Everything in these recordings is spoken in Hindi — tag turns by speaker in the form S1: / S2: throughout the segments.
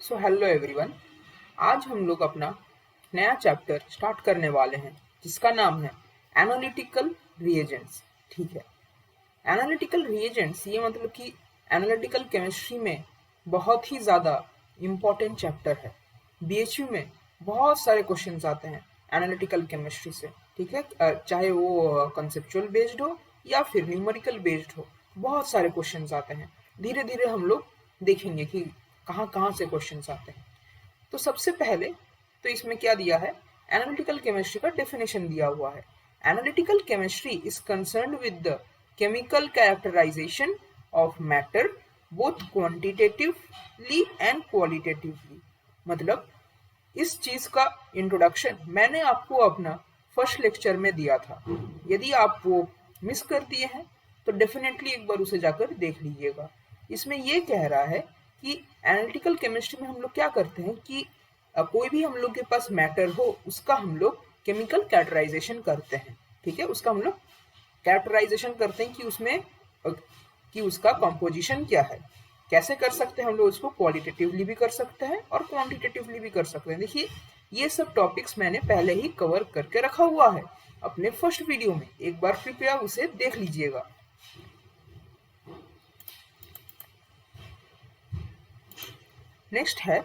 S1: So hello everyone. आज हम लोग अपना नया चैप्टर स्टार्ट करने वाले हैं जिसका नाम है एनालिटिकल रिएजेंट्स। ठीक है, एनालिटिकल रिएजेंट्स ये मतलब कि एनालिटिकल केमिस्ट्री में बहुत ही ज़्यादा इम्पोर्टेंट चैप्टर है। बीएचयू में बहुत सारे क्वेश्चंस आते हैं एनालिटिकल केमिस्ट्री से। ठीक है, चाहे वो कंसेप्चुअल बेस्ड हो या फिर न्यूमेरिकल बेस्ड हो, बहुत सारे क्वेश्चंस आते हैं। धीरे धीरे हम लोग देखेंगे कि कहाँ कहाँ से क्वेश्चंस आते हैं। तो सबसे पहले तो इसमें क्या दिया है, एनालिटिकल केमिस्ट्री का डेफिनेशन दिया हुआ है। Analytical chemistry is concerned with the chemical characterisation of matter both quantitatively and qualitatively. मतलब इस चीज का इंट्रोडक्शन मैंने आपको अपना फर्स्ट लेक्चर में दिया था। यदि आप वो मिस कर दिए हैं तो डेफिनेटली एक बार उसे जाकर देख लीजिएगा। इसमें ये कह रहा है कि एनालिटिकल केमिस्ट्री में हम लोग क्या करते हैं कि कोई भी हम लोग के पास मैटर हो उसका हम लोग केमिकल कैरेक्टराइजेशन करते हैं। ठीक है, उसका हम लोग कैरेक्टराइजेशन करते हैं कि उसमें कि उसका कॉम्पोजिशन क्या है। कैसे कर सकते हैं हम लोग उसको, क्वालिटेटिवली भी कर सकते हैं और क्वांटिटेटिवली भी कर सकते हैं। देखिए, ये सब टॉपिक्स मैंने पहले ही कवर करके रखा हुआ है अपने फर्स्ट वीडियो में। एक बार कृपया उसे देख लीजिएगा। नेक्स्ट है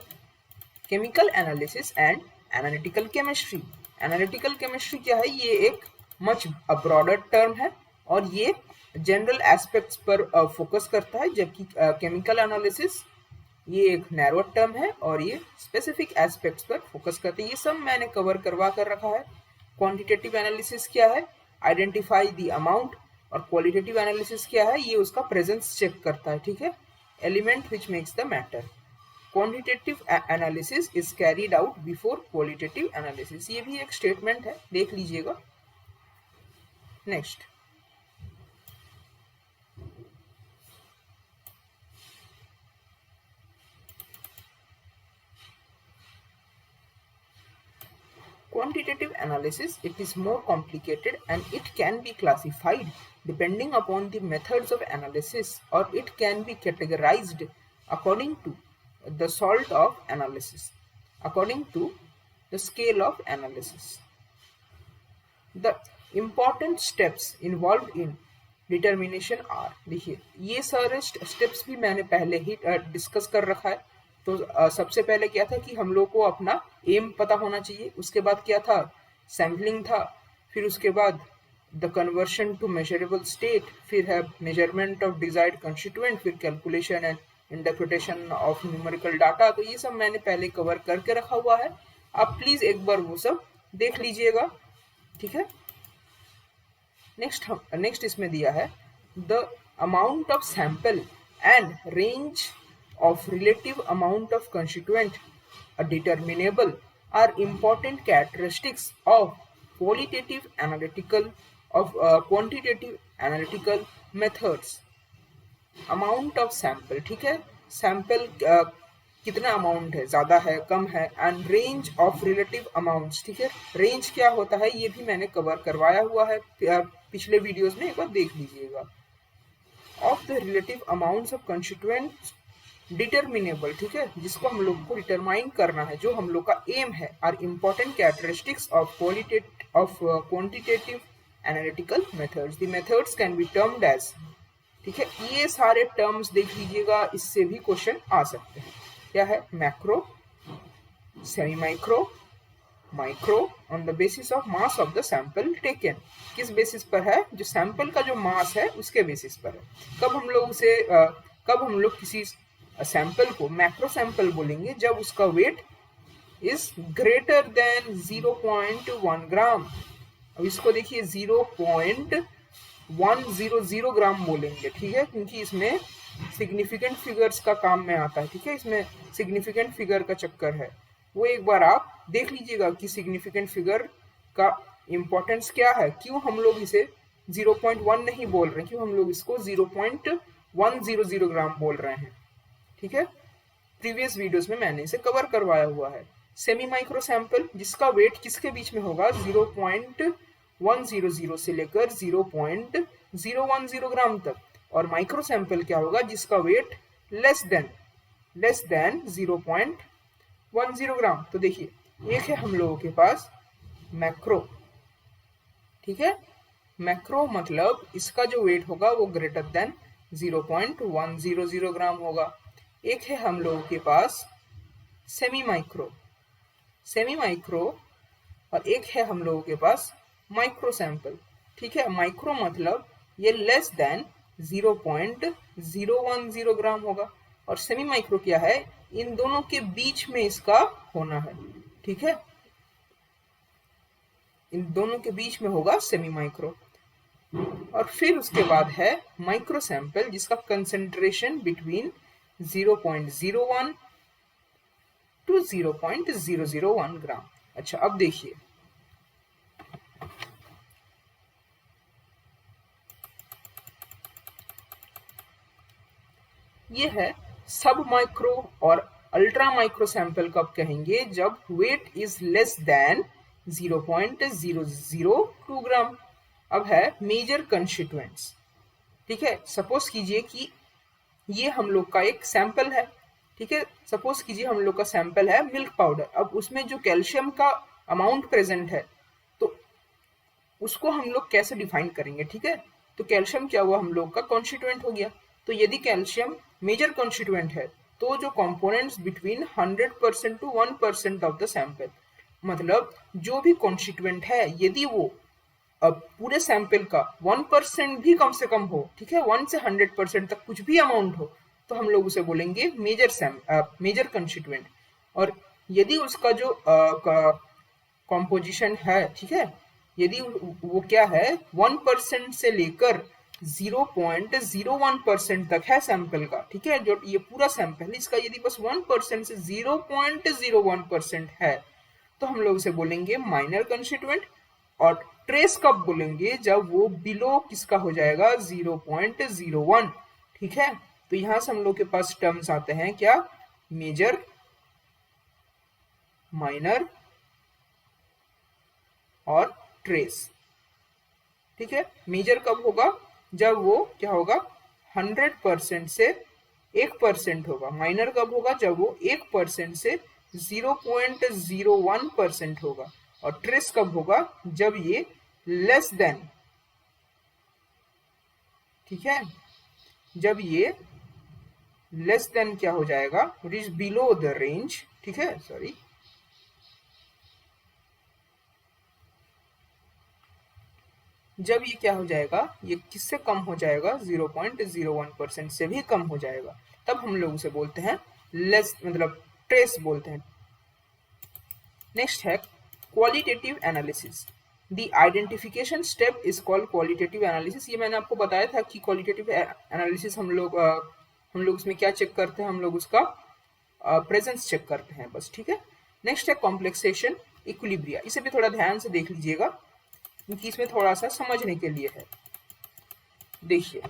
S1: chemical analysis and analytical chemistry. Analytical chemistry क्या है, ये एक मच ब्रॉडर टर्म है और ये जनरल एस्पेक्ट्स पर फोकस करता है, जबकि केमिकल एनालिसिस ये एक नैरो टर्म है और ये स्पेसिफिक एस्पेक्ट्स पर फोकस करते हैं। ये सब मैंने कवर करवा कर रखा है। क्वांटिटेटिव एनालिसिस क्या है, आइडेंटिफाई द अमाउंट, और क्वालिटेटिव एनालिसिस क्या है, ये उसका प्रेजेंस चेक करता है। ठीक है, element which makes the matter. Quantitative analysis is carried out before qualitative analysis. ये भी एक स्टेटमेंट है, देख लीजिएगा। Next, quantitative analysis, it is more complicated and it can be classified depending upon the methods of analysis, or it can be categorized according to the sort of analysis, according to the scale of analysis. The important steps involved in determination are. देखिए, ये सारे स्टेप्स भी मैंने पहले ही डिस्कस कर रखा है। तो सबसे पहले क्या था कि हम लोग को अपना एम पता होना चाहिए। उसके बाद क्या था, सैम्पलिंग था। फिर उसके बाद the conversion to measurable state, फिर है मेजरमेंट ऑफ डिजायर्ड कंस्टिट्यूएंट, फिर calculation and interpretation of numerical data. तो ये सब मैंने पहले कवर करके रखा हुआ है, आप प्लीज एक बार वो सब देख लीजिएगा। ठीक है, नेक्स्ट इसमें दिया है the amount of sample and range of relative amount of constituent determinable are important characteristics of qualitative analytical of quantitative analytical methods. Amount of sample, ठीक है, सैंपल कितना अमाउंट है, ज़्यादा है, कम है, and range of relative amounts. ठीक है, रेंज क्या होता है ये भी मैंने कवर करवाया हुआ है पिछले वीडियोस में, एक बार देख लीजिएगा। Of the relative amounts of constituents determinable, ठीक है, जिसको हम लोग को डिटरमाइन करना है, जो हम लोग का एम है, are important characteristics of quantitative analytical methods. The methods can be termed as, ठीक है, ये सारे टर्म्स देख लीजिएगा, इससे भी क्वेश्चन आ सकते हैं। क्या है, macro, semi micro, micro, on the basis of mass of the sample taken. किस बेसिस पर है, जो सैंपल का जो मास है उसके बेसिस पर है। कब हम लोग किसी सैंपल को मैक्रो सैंपल बोलेंगे, जब उसका वेट इज ग्रेटर देन 0.1 ग्राम। अब इसको देखिए 0.100 ग्राम बोलेंगे। ठीक है, क्योंकि इसमें सिग्निफिकेंट फिगर्स का काम में आता है। ठीक है, इसमें सिग्निफिकेंट फिगर का चक्कर है, वो एक बार आप देख लीजिएगा कि सिग्निफिकेंट फिगर का इंपॉर्टेंस क्या है, क्यों हम लोग इसे 0.1 नहीं बोल रहे हैं, क्यों हम लोग इसको 0.100 ग्राम बोल रहे हैं। ठीक है, प्रीवियस वीडियोस में मैंने इसे कवर करवाया हुआ है। सेमी माइक्रो सैंपल, जिसका वेट किसके बीच में होगा, 0.100 से लेकर 0.010 ग्राम तक। और माइक्रो सैंपल क्या होगा, जिसका weight less than less than 0.10 ग्राम। तो देखिए एक है हम लोगों के पास मैक्रो, ठीक है, मैक्रो मतलब इसका जो वेट होगा वो ग्रेटर देन 0.100 ग्राम होगा। एक है हम लोगों के पास सेमी माइक्रो, सेमी माइक्रो, और एक है हम लोगों के पास माइक्रो सैंपल, ठीक है। माइक्रो मतलब ये लेस देन 0.010 ग्राम होगा, और सेमी माइक्रो क्या है, इन दोनों के बीच में इसका होना है, ठीक है, इन दोनों के बीच में होगा सेमी माइक्रो। और फिर उसके बाद है माइक्रो सैंपल जिसका कंसेंट्रेशन बिटवीन 0.01 टू 0.001 ग्राम। अच्छा अब देखिए ये है सब माइक्रो और अल्ट्रा माइक्रो सैंपल कब कहेंगे, जब वेट इज लेस देन 0.002 ग्राम। अब है मेजर कंस्टिट्यूएंट्स, ठीक है। सपोज कीजिए कि ये हम लोग का एक सैंपल है, ठीक है, सपोज कीजिए हम लोग का सैंपल है मिल्क पाउडर। अब उसमें जो कैल्शियम का अमाउंट प्रेजेंट है तो उसको हम लोग कैसे डिफाइन करेंगे, ठीक है। तो कैल्शियम क्या हुआ, हम लोग का कॉन्स्टिट्यूएंट हो गया। तो यदि कैल्शियम मेजर कॉन्स्टिट्यूएंट है तो जो components between 100% to 1% of the sample, मतलब जो भी कॉन्स्टिट्यूएंट है यदि वो अब पूरे सैंपल का 1% भी कम से कम हो, ठीक है, 1 से 100% तक कुछ भी अमाउंट हो, तो हम लोग उसे बोलेंगे मेजर कंस्टिट्यूएंट। और यदि उसका जो कॉम्पोजिशन है, ठीक है, यदि वो क्या है 1% से लेकर 0.01% तक है सैंपल का, ठीक है, जो ये पूरा सैंपल इसका यदि बस 1% से 0.01% है तो हम लोग उसे बोलेंगे माइनर कंस्टिट्यूएंट। और ट्रेस कब बोलेंगे, जब वो बिलो किसका हो जाएगा 0.01, ठीक है। तो यहां से हम लोग के पास टर्म्स आते हैं क्या, मेजर, माइनर और ट्रेस, ठीक है। मेजर कब होगा, जब वो क्या होगा 100% से 1% होगा। माइनर कब होगा, जब वो 1% से 0.01% होगा। और ट्रेस कब होगा, जब ये लेस देन, ठीक है, जब ये लेस देन क्या हो जाएगा, it is below the range, ठीक है, सॉरी, जब ये क्या हो जाएगा, ये किससे कम हो जाएगा, 0.01% से भी कम हो जाएगा, तब हम लोग उसे बोलते हैं लेस, मतलब ट्रेस बोलते हैं। नेक्स्ट है qualitative analysis. The identification step is called qualitative analysis. ये मैंने आपको बताया था कि क्वालिटेटिव एनालिसिस हम लोग उसमें क्या चेक करते हैं, हम लोग उसका प्रेजेंस चेक करते हैं बस, ठीक है। नेक्स्ट है कॉम्प्लेक्सेशन इक्विलिब्रिया। इसे भी थोड़ा ध्यान से देख लीजिएगा क्योंकि इसमें थोड़ा सा समझने के लिए है। देखिए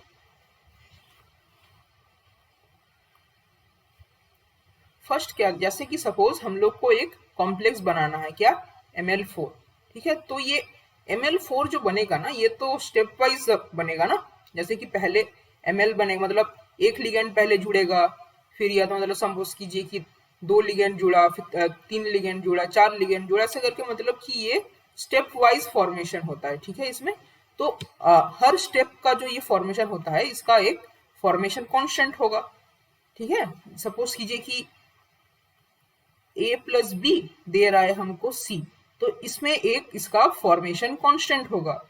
S1: फर्स्ट क्या, जैसे कि सपोज हम लोग को एक कॉम्प्लेक्स बनाना है क्या, ML4, ठीक है। तो ये ML4 जो बनेगा ना, ये तो स्टेप वाइज बनेगा ना। जैसे कि पहले ML बनेगा, मतलब एक लिगेंड पहले जुड़ेगा, फिर या तो मतलब सपोज कीजिए कि 2 लिगेंड जुड़ा, फिर 3 लिगेंड जुड़ा, 4 लिगेंड जुड़ा, ऐसे करके मतलब कि ये स्टेप वाइज फॉर्मेशन होता है, ठीक है। इसमें तो हर स्टेप का जो ये फॉर्मेशन होता है इसका एक फॉर्मेशन कांस्टेंट होगा, ठीक है। सपोज कीजिए कि A प्लस बी दे रहा है हमको C, तो इसमें एक इसका फॉर्मेशन कांस्टेंट होगा,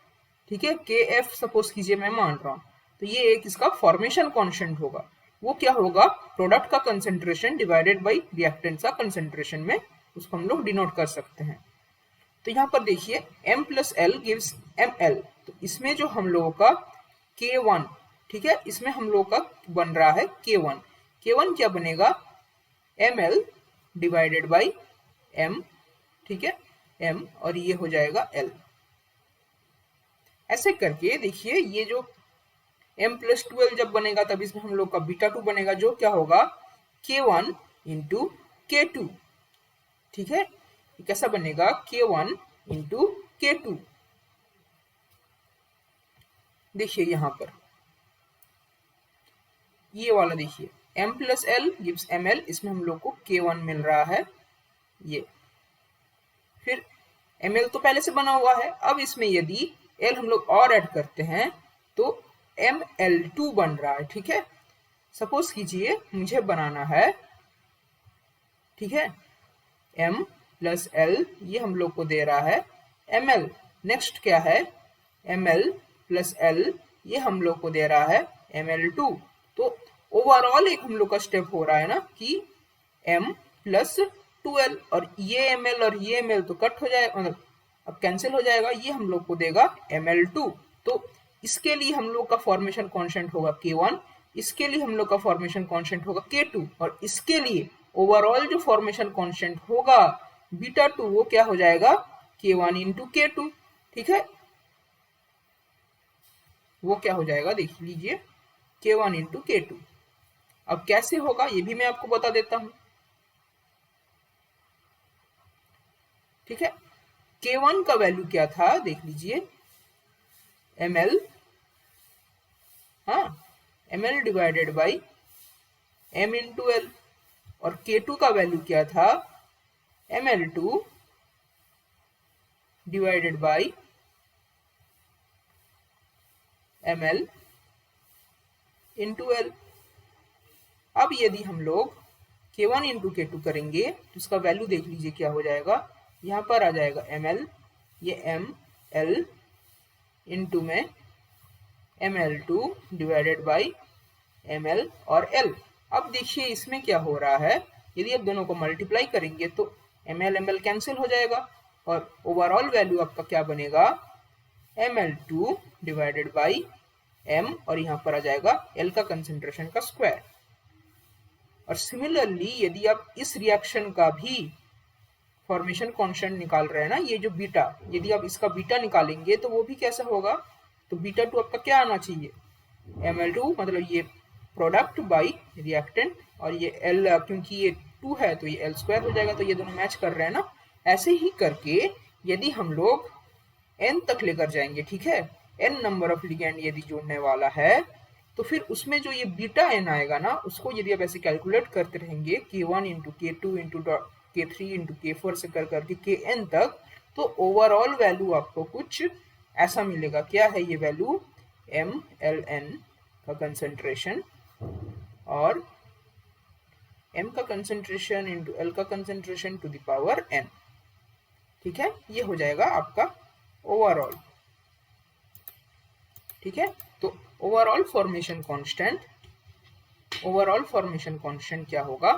S1: ठीक है। KF सपोज कीजिए मैं मान रहा हूं, तो ये एक इसका फॉर्मेशन कांस्टेंट होगा। वो क्या होगा, प्रोडक्ट का कंसेंट्रेशन डिवाइडेड बाई रिएक्टेंट का कंसेंट्रेशन में उसको हम लोग डिनोट कर सकते हैं। तो यहाँ पर देखिए M plus L gives ML, तो इसमें जो हम लोगों का K1, ठीक है, इसमें हम लोग का बन रहा है K1। K1 क्या बनेगा, ML डिवाइडेड बाई M, ठीक है, M, और ये हो जाएगा L। ऐसे करके देखिए ये जो M+12 जब बनेगा तब इसमें हम लोग का β2 बनेगा, जो क्या होगा K1 इंटू K2, ठीक है। कैसा बनेगा, K1 इंटू K2। देखिए यहां पर ये वाला देखिए m plus L gives ml, इसमें हम लोग को K1 मिल रहा है ये। फिर ml तो पहले से बना हुआ है, अब इसमें यदि l हम लोग और ऐड करते हैं तो ml2 बन रहा है, ठीक है। सपोज कीजिए मुझे बनाना है, ठीक है, m प्लस l, ये हम लोग को दे रहा है ml। नेक्स्ट क्या है, ml प्लस l, ये हम लोग को दे रहा है ml2। तो ओवरऑल एक हम लोग का स्टेप हो रहा है ना कि m प्लस 2l, और ये ml और ये ml तो कट हो जाएगा, मतलब अब कैंसिल हो जाएगा, ये हम लोग को देगा ml2। तो इसके लिए हम लोग का फॉर्मेशन कांस्टेंट होगा K1, इसके लिए हम लोग का फॉर्मेशन कांस्टेंट होगा K2, और इसके लिए ओवरऑल जो फॉर्मेशन कांस्टेंट होगा बीटा 2 वो क्या हो जाएगा K1 इंटू K2, ठीक है। वो क्या हो जाएगा देख लीजिए, K1 इंटू K2। अब कैसे होगा ये भी मैं आपको बता देता हूं, ठीक है। K1 का वैल्यू क्या था देख लीजिए, ml, हाँ, ml divided by m into l, और K2 का वैल्यू क्या था, ml2 divided by ml into l। अब यदि हम लोग K1 इंटू K2 करेंगे तो इसका वैल्यू देख लीजिए क्या हो जाएगा, यहाँ पर आ जाएगा ml, ये ml इंटू में ml2 डिवाइडेड बाई ml और l। अब देखिए इसमें क्या हो रहा है, यदि आप दोनों को मल्टीप्लाई करेंगे तो ml ml कैंसिल हो जाएगा, और ओवरऑल वैल्यू आपका क्या बनेगा, ml2 डिवाइडेड बाई m, और यहाँ पर आ जाएगा l का कंसेंट्रेशन का स्क्वायर। और सिमिलरली यदि आप इस रिएक्शन का भी फॉर्मेशन कांस्टेंट निकाल रहे हैं ना, ये जो बीटा, यदि आप इसका बीटा निकालेंगे तो वो भी कैसा होगा, तो बीटा 2 आपका क्या आना चाहिए, ml2, मतलब ये प्रोडक्ट बाई रिएक्टेंट, और ये l क्योंकि ये 2 है तो ये l स्क्वायर हो जाएगा, तो ये दोनों मैच कर रहे हैं ना। ऐसे ही करके यदि हम लोग n तक लेकर जाएंगे, ठीक है, n नंबर ऑफ लिगेंड यदि जोड़ने वाला है, तो फिर उसमें जो ये बीटा n आएगा ना, उसको यदि आप ऐसे कैलकुलेट करते रहेंगे K1 into K2 into K3 into K4 से कर करके Kn तक, तो ओवरऑल वैल्यू आपको कुछ ऐसा मिलेगा। क्या है ये वैल्यू, mln का कंसेंट्रेशन और m का कंसेंट्रेशन इंटू l का concentration to the power n, ठीक है, ये हो जाएगा आपका ओवरऑल, ठीक है। तो ओवरऑल फॉर्मेशन कांस्टेंट क्या होगा,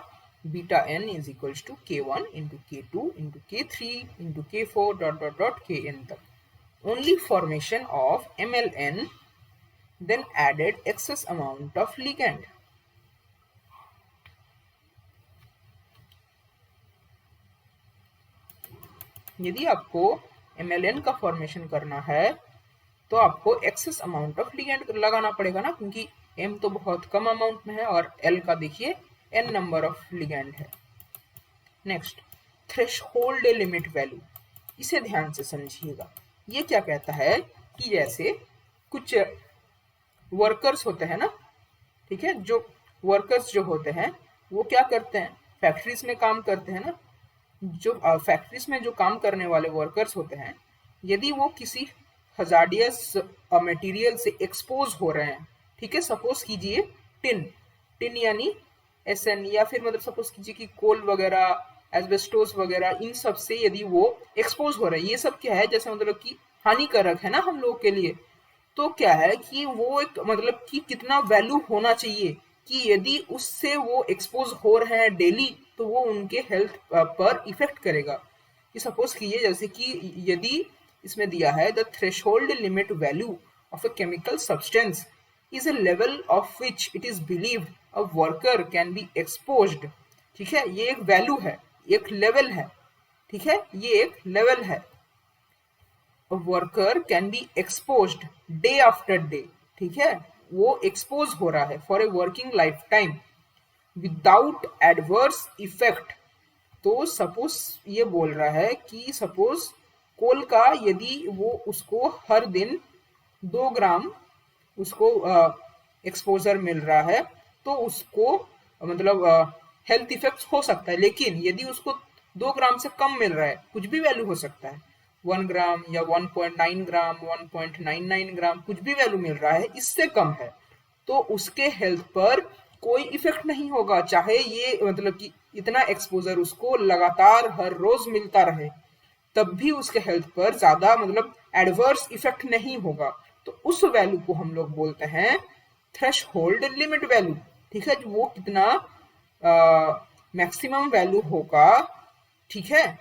S1: beta n is equals to K1 into K2 into K3 into K4 dot dot dot Kn तक। Only formation of mln then added excess amount of ligand। यदि आपको mln का फॉर्मेशन करना है तो आपको एक्सेस अमाउंट ऑफ लिगेंड लगाना पड़ेगा ना, क्योंकि m तो बहुत कम अमाउंट में है और l का देखिए n नंबर ऑफ लिगेंड है। नेक्स्ट, थ्रेशहोल्ड लिमिट वैल्यू, इसे ध्यान से समझिएगा। ये क्या कहता है कि जैसे कुछ वर्कर्स होते हैं ना, ठीक है, जो वर्कर्स जो होते हैं वो क्या करते हैं, फैक्ट्रीज में काम करते हैं ना, जो फैक्ट्रीज में जो काम करने वाले वर्कर्स होते हैं, यदि वो किसी हजार्डियस मटेरियल से एक्सपोज हो रहे हैं, ठीक है, सपोज कीजिए टिन यानी SN, या फिर मतलब सपोज कीजिए कि कोल वगैरह, एस्बेस्टोस वगैरह, इन सब से यदि वो एक्सपोज हो रहे हैं, ये सब क्या है, जैसे मतलब कि हानिकारक है ना हम लोग के लिए। तो क्या है कि वो एक मतलब कि कितना वैल्यू होना चाहिए कि यदि उससे वो एक्सपोज हो रहे हैं डेली तो वो उनके हेल्थ पर इफेक्ट करेगा। कि सपोज कीजिए जैसे कि यदि इसमें दिया है the threshold limit value of a chemical substance is a level of which it is believed a worker can be exposed, ठीक है, ये एक वैल्यू है, एक लेवल है, ठीक है, ये एक लेवल है। A worker can be exposed day after day, ठीक है, वो एक्सपोज हो रहा है for a working life time without adverse effect. तो सपोज ये बोल रहा है कि सपोज कोल का यदि वो उसको हर दिन 2 ग्राम उसको एक्सपोजर मिल रहा है, तो उसको मतलब हेल्थ इफेक्ट्स हो सकता है, लेकिन यदि उसको 2 ग्राम से कम मिल रहा है, कुछ भी वैल्यू हो सकता है, 1 ग्राम या 1.9 ग्राम, 1.99 ग्राम, कुछ भी वैल्यू मिल रहा है, इससे कम है, तो उसके हेल्थ पर कोई इफेक्ट नहीं होगा, चाहे ये मतलब कि इतना एक्सपोजर उसको लगातार हर रोज मिलता रहे, तब भी उसके हेल्थ पर ज्यादा मतलब एडवर्स इफेक्ट नहीं होगा। तो उस वैल्यू को हम लोग बोलते हैं थ्रेश होल्ड लिमिट वैल्यू। ठीक है, वो कितना मैक्सिमम वैल्यू होगा, ठीक है,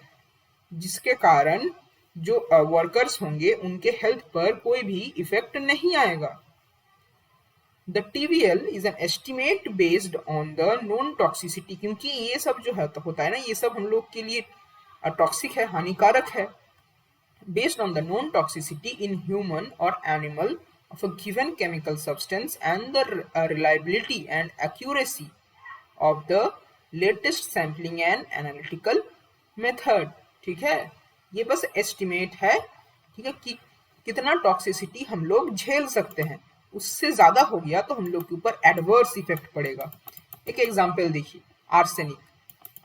S1: जिसके कारण जो वर्कर्स होंगे उनके हेल्थ पर कोई भी इफेक्ट नहीं आएगा। The TVL is an estimate based on the known toxicity, क्योंकि ये सब जो है तो होता है ना, ये सब हम लोग के लिए टॉक्सिक है, हानिकारक है। Based on the known toxicity in human or animal of a given chemical substance and the reliability and accuracy of the latest sampling and analytical method। ठीक है, ये बस एस्टिमेट है, ठीक है, कि कितना टॉक्सिसिटी हम लोग झेल सकते हैं, उससे ज्यादा हो गया तो हम लोग के ऊपर एडवर्स इफेक्ट पड़ेगा। एक एग्जांपल देखिए, आर्सेनिक।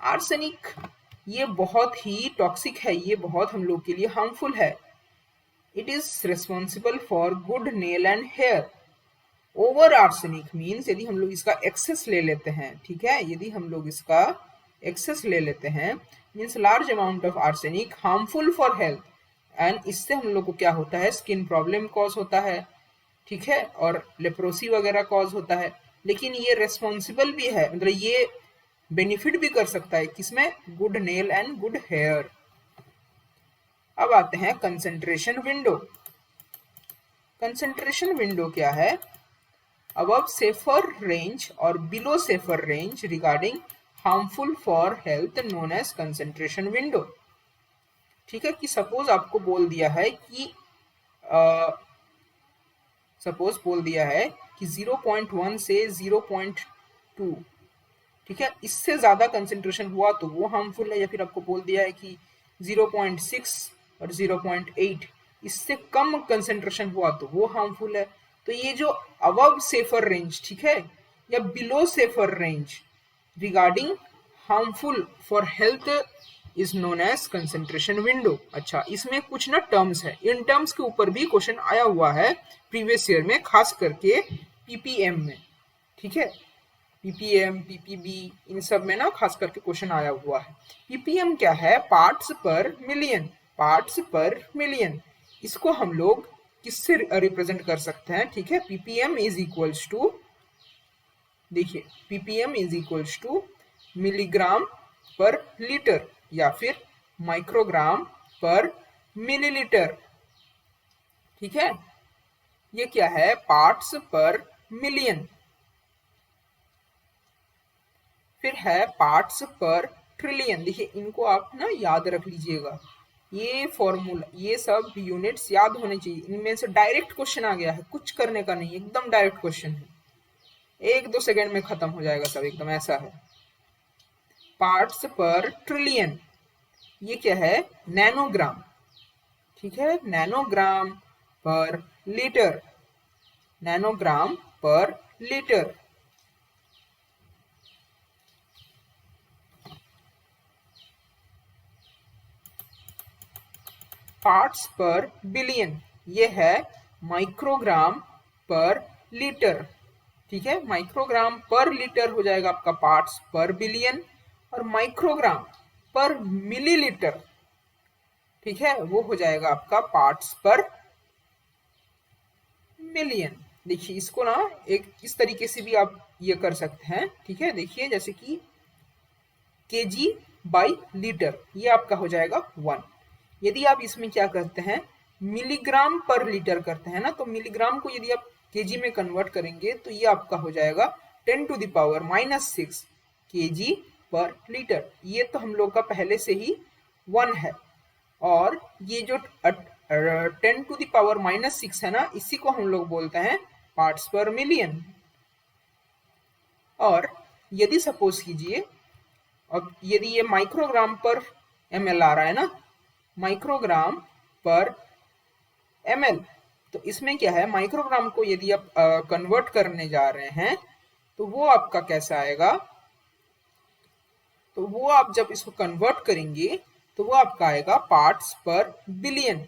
S1: आर्सेनिक ये बहुत ही टॉक्सिक है, ये बहुत हम लोग के लिए हार्मफुल है। It is responsible for good nail and hair. Over arsenic means यदि हम लोग इसका एक्सेस ले लेते हैं, ठीक है, यदि हम लोग इसका एक्सेस ले लेते हैं, means large amount of arsenic harmful for health, and इससे हम लोग को क्या होता है, स्किन प्रॉब्लम कॉज होता है, ठीक है, और लेप्रोसी वगैरह कॉज होता है। लेकिन ये रेस्पॉन्सिबल भी है, मतलब ये बेनिफिट भी कर सकता है, किसमें, good nail and good hair. अब आते हैं कंसेंट्रेशन विंडो। कंसेंट्रेशन विंडो क्या है, above safer range और below safer range regarding harmful for health known as concentration window। ठीक है, कि सपोज आपको बोल दिया है कि सपोज बोल दिया है कि 0.1 से 0.2, ठीक है, इससे ज्यादा कंसेंट्रेशन हुआ तो वो हार्मफुल है, या फिर आपको बोल दिया है कि 0.6 और 0.8, इससे कम कंसेंट्रेशन हुआ तो वो हार्मफुल है। तो ये जो अबव सेफर रेंज, ठीक है, या below safer range regarding harmful for health is known as concentration window. अच्छा, इसमें कुछ ना टर्म्स है, इन टर्म्स के ऊपर भी क्वेश्चन आया हुआ है प्रीवियस ईयर में, खास करके पीपीएम में। ठीक है, पीपीएम, पीपीबी, इन सब में ना खास करके क्वेश्चन आया हुआ है। पीपीएम क्या है, पार्ट्स पर मिलियन। पार्ट्स पर मिलियन, इसको हम लोग किससे रिप्रेजेंट कर सकते हैं, ठीक है, पीपीएम इज इक्वल्स टू, देखिए, ppm is equals to milligram per litre या फिर माइक्रोग्राम पर मिलीलीटर। ठीक है, ये क्या है, पार्ट्स पर मिलियन। फिर है पार्ट्स पर ट्रिलियन। देखिए, इनको आप ना याद रख लीजिएगा, ये फॉर्मूला, ये सब यूनिट्स याद होने चाहिए, इनमें से डायरेक्ट क्वेश्चन आ गया है, कुछ करने का नहीं, एकदम डायरेक्ट क्वेश्चन है, 1-2 सेकंड में खत्म हो जाएगा सब, एकदम ऐसा है। पार्ट्स पर ट्रिलियन, ये क्या है, नैनोग्राम। ठीक है, नैनोग्राम पर लीटर, नैनोग्राम पर लीटर। पार्ट्स पर बिलियन, ये है माइक्रोग्राम पर लीटर। ठीक है, माइक्रोग्राम पर लीटर हो जाएगा आपका पार्ट्स पर बिलियन, और माइक्रोग्राम पर मिलीलीटर, ठीक है, वो हो जाएगा आपका पार्ट्स पर मिलियन। देखिए, इसको ना एक इस तरीके से भी आप ये कर सकते हैं, ठीक है, देखिए, जैसे कि केजी बाई लीटर, ये आपका हो जाएगा 1। यदि आप इसमें क्या करते हैं, मिलीग्राम पर लीटर करते हैं ना, तो मिलीग्राम को यदि आप केजी में कन्वर्ट करेंगे तो ये आपका हो जाएगा 10⁻⁻⁶ केजी पर लीटर। ये तो हम लोग का पहले से ही 1 है, और ये जो 10⁻⁻⁶ है ना, इसी को हम लोग बोलते हैं पार्ट्स पर मिलियन। और यदि सपोज कीजिए, अब यदि ये माइक्रोग्राम पर ml आ रहा है ना, माइक्रोग्राम पर ml, तो इसमें क्या है, माइक्रोग्राम को यदि आप कन्वर्ट करने जा रहे हैं तो वो आपका कैसा आएगा, तो वो आप जब इसको कन्वर्ट करेंगे तो वो आपका आएगा पार्ट्स पर बिलियन।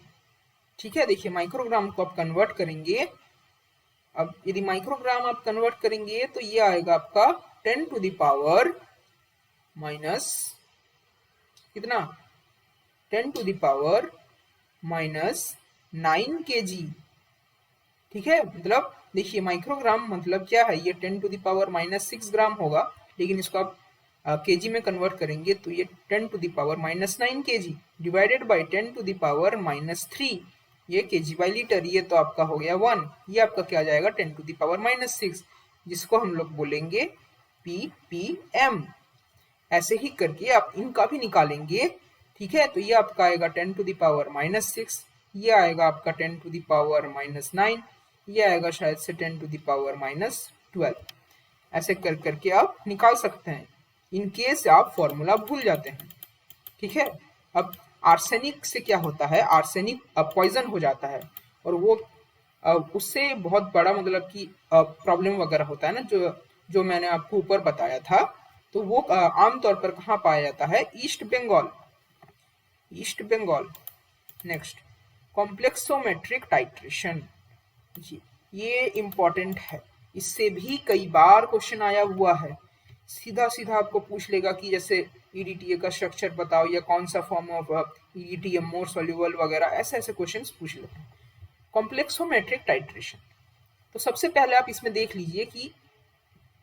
S1: ठीक है, देखिए माइक्रोग्राम को आप कन्वर्ट करेंगे, अब यदि माइक्रोग्राम आप कन्वर्ट करेंगे तो ये आएगा आपका 10 टू द पावर माइनस कितना, 10 to the power minus 9 kg। ठीक है, मतलब देखिए माइक्रोग्राम मतलब क्या है, ये 10 टू द पावर माइनस 6 ग्राम होगा, लेकिन इसको आप केजी में कन्वर्ट करेंगे तो ये 10 to the power minus 9 kg divided by 10 to the power minus 3, ये केजी बाई लीटर, ये तो आपका हो गया 1, ये आपका क्या आ जाएगा 10 टू द पावर माइनस 6, जिसको हम लोग बोलेंगे ppm। ऐसे ही करके आप इनका भी निकालेंगे। ठीक है, तो ये आपका आएगा 10 टू द पावर माइनस 6, ये आएगा आपका 10 टू द पावर माइनस 9, ये आएगा शायद से 10 टू द पावर माइनस 12। ऐसे कर करके आप निकाल सकते हैं, इन केस आप फॉर्मूला भूल जाते हैं। ठीक है, अब आर्सेनिक से क्या होता है, आर्सेनिक पॉइजन हो जाता है और वो उससे बहुत बड़ा मतलब कि प्रॉब्लम वगैरह होता है ना, जो मैंने आपको ऊपर बताया था। तो वो आमतौर पर कहाँ पाया जाता है, East Bengal, East Bengal. Next, complexometric titration, ये इंपॉर्टेंट है, इससे भी कई बार क्वेश्चन आया हुआ है। सीधा सीधा आपको पूछ लेगा कि जैसे ईडीटीए का स्ट्रक्चर बताओ या कौन सा form of EDTA more soluble वगैरह, ऐसे ऐसे क्वेश्चंस पूछ लेते हैं। कॉम्प्लेक्सोमेट्रिक टाइट्रेशन, तो सबसे पहले आप इसमें देख लीजिए कि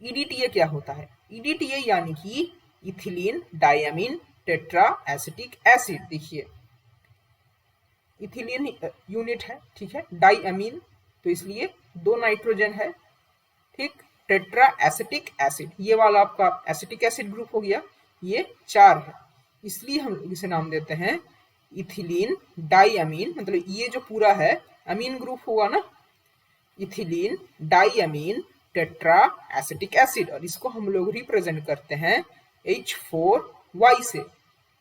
S1: ईडीटीए क्या होता है। ईडीटीए यानी कि ethylene diamine tetra acetic acid. देखिए इथिलीन यूनिट है, ठीक है, डायमीन तो इसलिए 2 नाइट्रोजन है, ठीक, टेट्रा एसिटिक एसिड, ये वाला आपका एसिटिक एसिड ग्रुप हो गया, ये 4 है, इसलिए हम इसे नाम देते हैं इथिलीन डायमीन, मतलब ये जो पूरा है अमीन ग्रुप हुआ ना, ethylene diamine tetra acetic acid, और इसको हम लोग रिप्रेजेंट करते हैं H4Y से।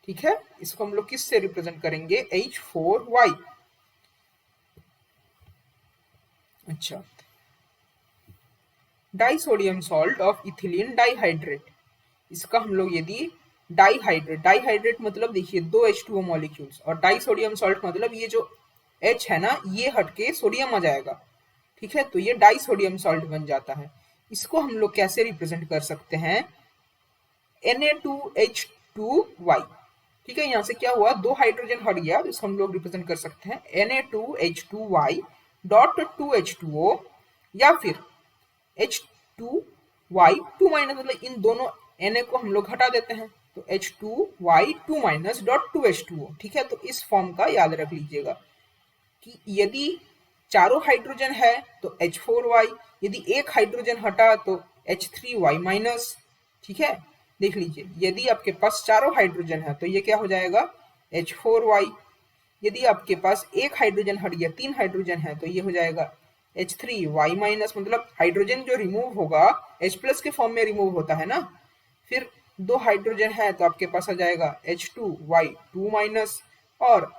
S1: ठीक है, इसको हम लोग किस से रिप्रेजेंट करेंगे, H4Y। अच्छा, disodium salt of ethylene dihydrate, इसका हम लोग यदि डाइहाइड्रेट, डाइहाइड्रेट मतलब देखिए 2 H2O मॉलिक्यूल्स, और डाइसोडियम सॉल्ट मतलब ये जो H है ना, ये हटके सोडियम आ जाएगा। ठीक है, तो ये डाइसोडियम सॉल्ट बन जाता है। इसको हम लोग कैसे रिप्रेजेंट कर सकते हैं, Na2H2Y। ठीक है, यहाँ से क्या हुआ, 2 हाइड्रोजन हट गया, इसको हम लोग रिप्रेजेंट कर सकते हैं Na2H2Y डॉट 2H2O, या फिर H2Y2 माइनस, मतलब इन दोनों Na को हम लोग हटा देते हैं तो H2Y2 माइनस डॉट 2H2O। ठीक है, तो इस फॉर्म का याद रख लीजिएगा कि यदि चारों हाइड्रोजन है तो H4Y, यदि एक हाइड्रोजन हटा तो H3Y माइनस। ठीक है, देख लीजिए, यदि आपके पास चारों हाइड्रोजन है तो ये क्या हो जाएगा H4Y, यदि आपके पास एक हाइड्रोजन हट गया, 3 हाइड्रोजन है तो ये हो जाएगा H3Y माइनस, मतलब हाइड्रोजन जो रिमूव होगा H प्लस के फॉर्म में रिमूव होता है ना, फिर 2 हाइड्रोजन है तो आपके पास आ जाएगा H2Y2 माइनस, और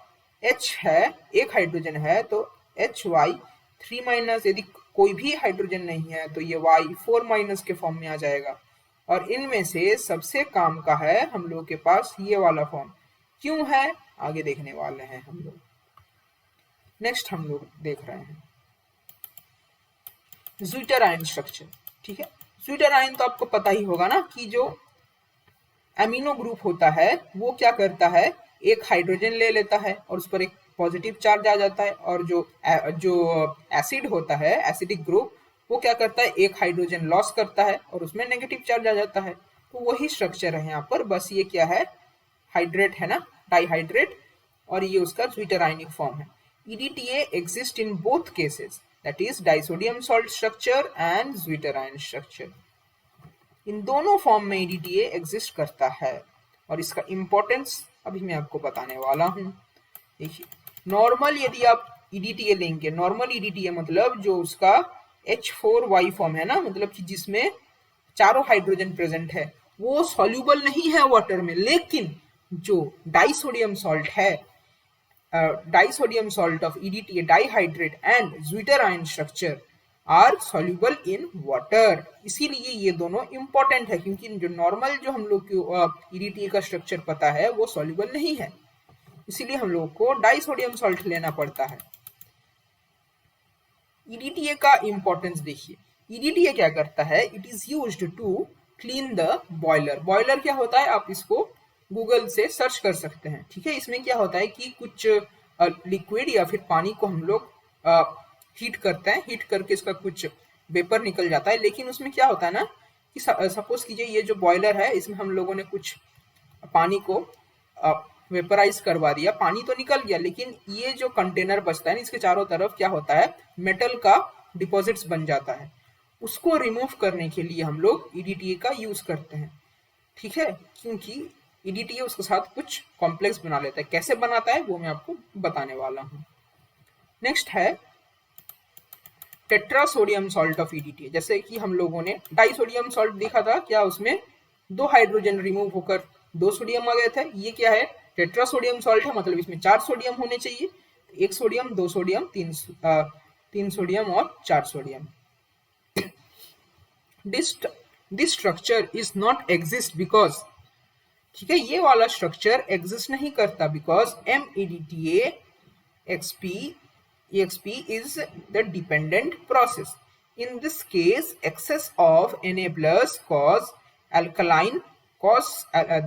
S1: H है, एक हाइड्रोजन है तो HY3 माइनस, यदि कोई भी हाइड्रोजन नहीं है तो ये Y4 माइनस के फॉर्म में आ जाएगा। और इनमें से सबसे काम का है हम लोग के पास ये वाला फॉर्म, क्यों है आगे देखने वाले हैं हम लोग। नेक्स्ट हम लोग देख रहे हैं ज्विटर आयन स्ट्रक्चर। ठीक है, ज्विटर आयन तो आपको पता ही होगा ना कि जो एमिनो ग्रुप होता है वो क्या करता है, एक हाइड्रोजन ले लेता है और उस पर एक पॉजिटिव चार्ज आ जाता है, और जो एसिड होता है एसिडिक ग्रुप वो क्या करता है, एक हाइड्रोजन लॉस करता है और उसमें नेगेटिव चार्ज आ जाता है। तो वही स्ट्रक्चर है यहाँ पर, बस ये क्या है, हाइड्रेट है ना, डाइहाइड्रेट, और ये उसका ज्विटर आयनिक फॉर्म है। EDTA exist in both cases, that is disodium salt structure and zwitter ion structure. इन दोनों फॉर्म में EDTA एग्जिस्ट करता है, और इसका इंपॉर्टेंस अभी मैं आपको बताने वाला हूँ। देखिए, नॉर्मल यदि आप EDTA लेंगे, नॉर्मल EDTA मतलब जो उसका H4Y फॉर्म है ना, मतलब कि जिसमें चारों हाइड्रोजन प्रेजेंट है, वो सॉल्यूबल नहीं है वाटर में, लेकिन जो डाइसोडियम सॉल्ट है, disodium salt of EDTA dihydrate and zwitter ion structure, are soluble in water. इसीलिए ये दोनों इंपॉर्टेंट है, क्योंकि जो नॉर्मल जो हम लोग को ईडीटीए का स्ट्रक्चर पता है वो सॉल्युबल नहीं है, इसीलिए हम लोग को डाइसोडियम सॉल्ट लेना पड़ता है। ईडीटीए का इंपॉर्टेंस देखिए, ईडीटीए क्या करता है, it is used to clean the boiler. Boiler क्या होता है, आप इसको गूगल से सर्च कर सकते हैं, ठीक है। इसमें क्या होता है कि कुछ लिक्विड या फिर पानी को हम लोग हीट करते हैं, हीट करके इसका कुछ वेपर निकल जाता है। लेकिन उसमें क्या होता है ना कि सपोज कीजिए ये जो बॉयलर है इसमें हम लोगों ने कुछ पानी को वेपराइज करवा दिया, पानी तो निकल गया, लेकिन ये जो कंटेनर बचता है इसके चारों तरफ क्या होता है, मेटल का डिपॉजिट्स बन जाता है। उसको रिमूव करने के लिए हम लोग ईडीटीए का यूज करते हैं, ठीक है, क्योंकि ईडीटीए उसके साथ कुछ कॉम्प्लेक्स बना लेता है। कैसे बनाता है वो मैं आपको बताने वाला हूँ। नेक्स्ट है टेट्रासोडियम सॉल्ट ऑफ ईडीटीए। जैसे कि हम लोगों ने डाइसोडियम सॉल्ट देखा था, क्या उसमें 2 हाइड्रोजन रिमूव होकर 2 सोडियम आ गए थे। ये क्या है, टेट्रासोडियम सॉल्ट है, मतलब इसमें 4 सोडियम होने चाहिए। 1 सोडियम, 2 सोडियम, 3 सोडियम और 4 sodium. This structure is not exist because, ठीक है, ये वाला स्ट्रक्चर एग्जिस्ट नहीं करता because MEDTA EXP is the dependent process. In this case, excess of enablers cause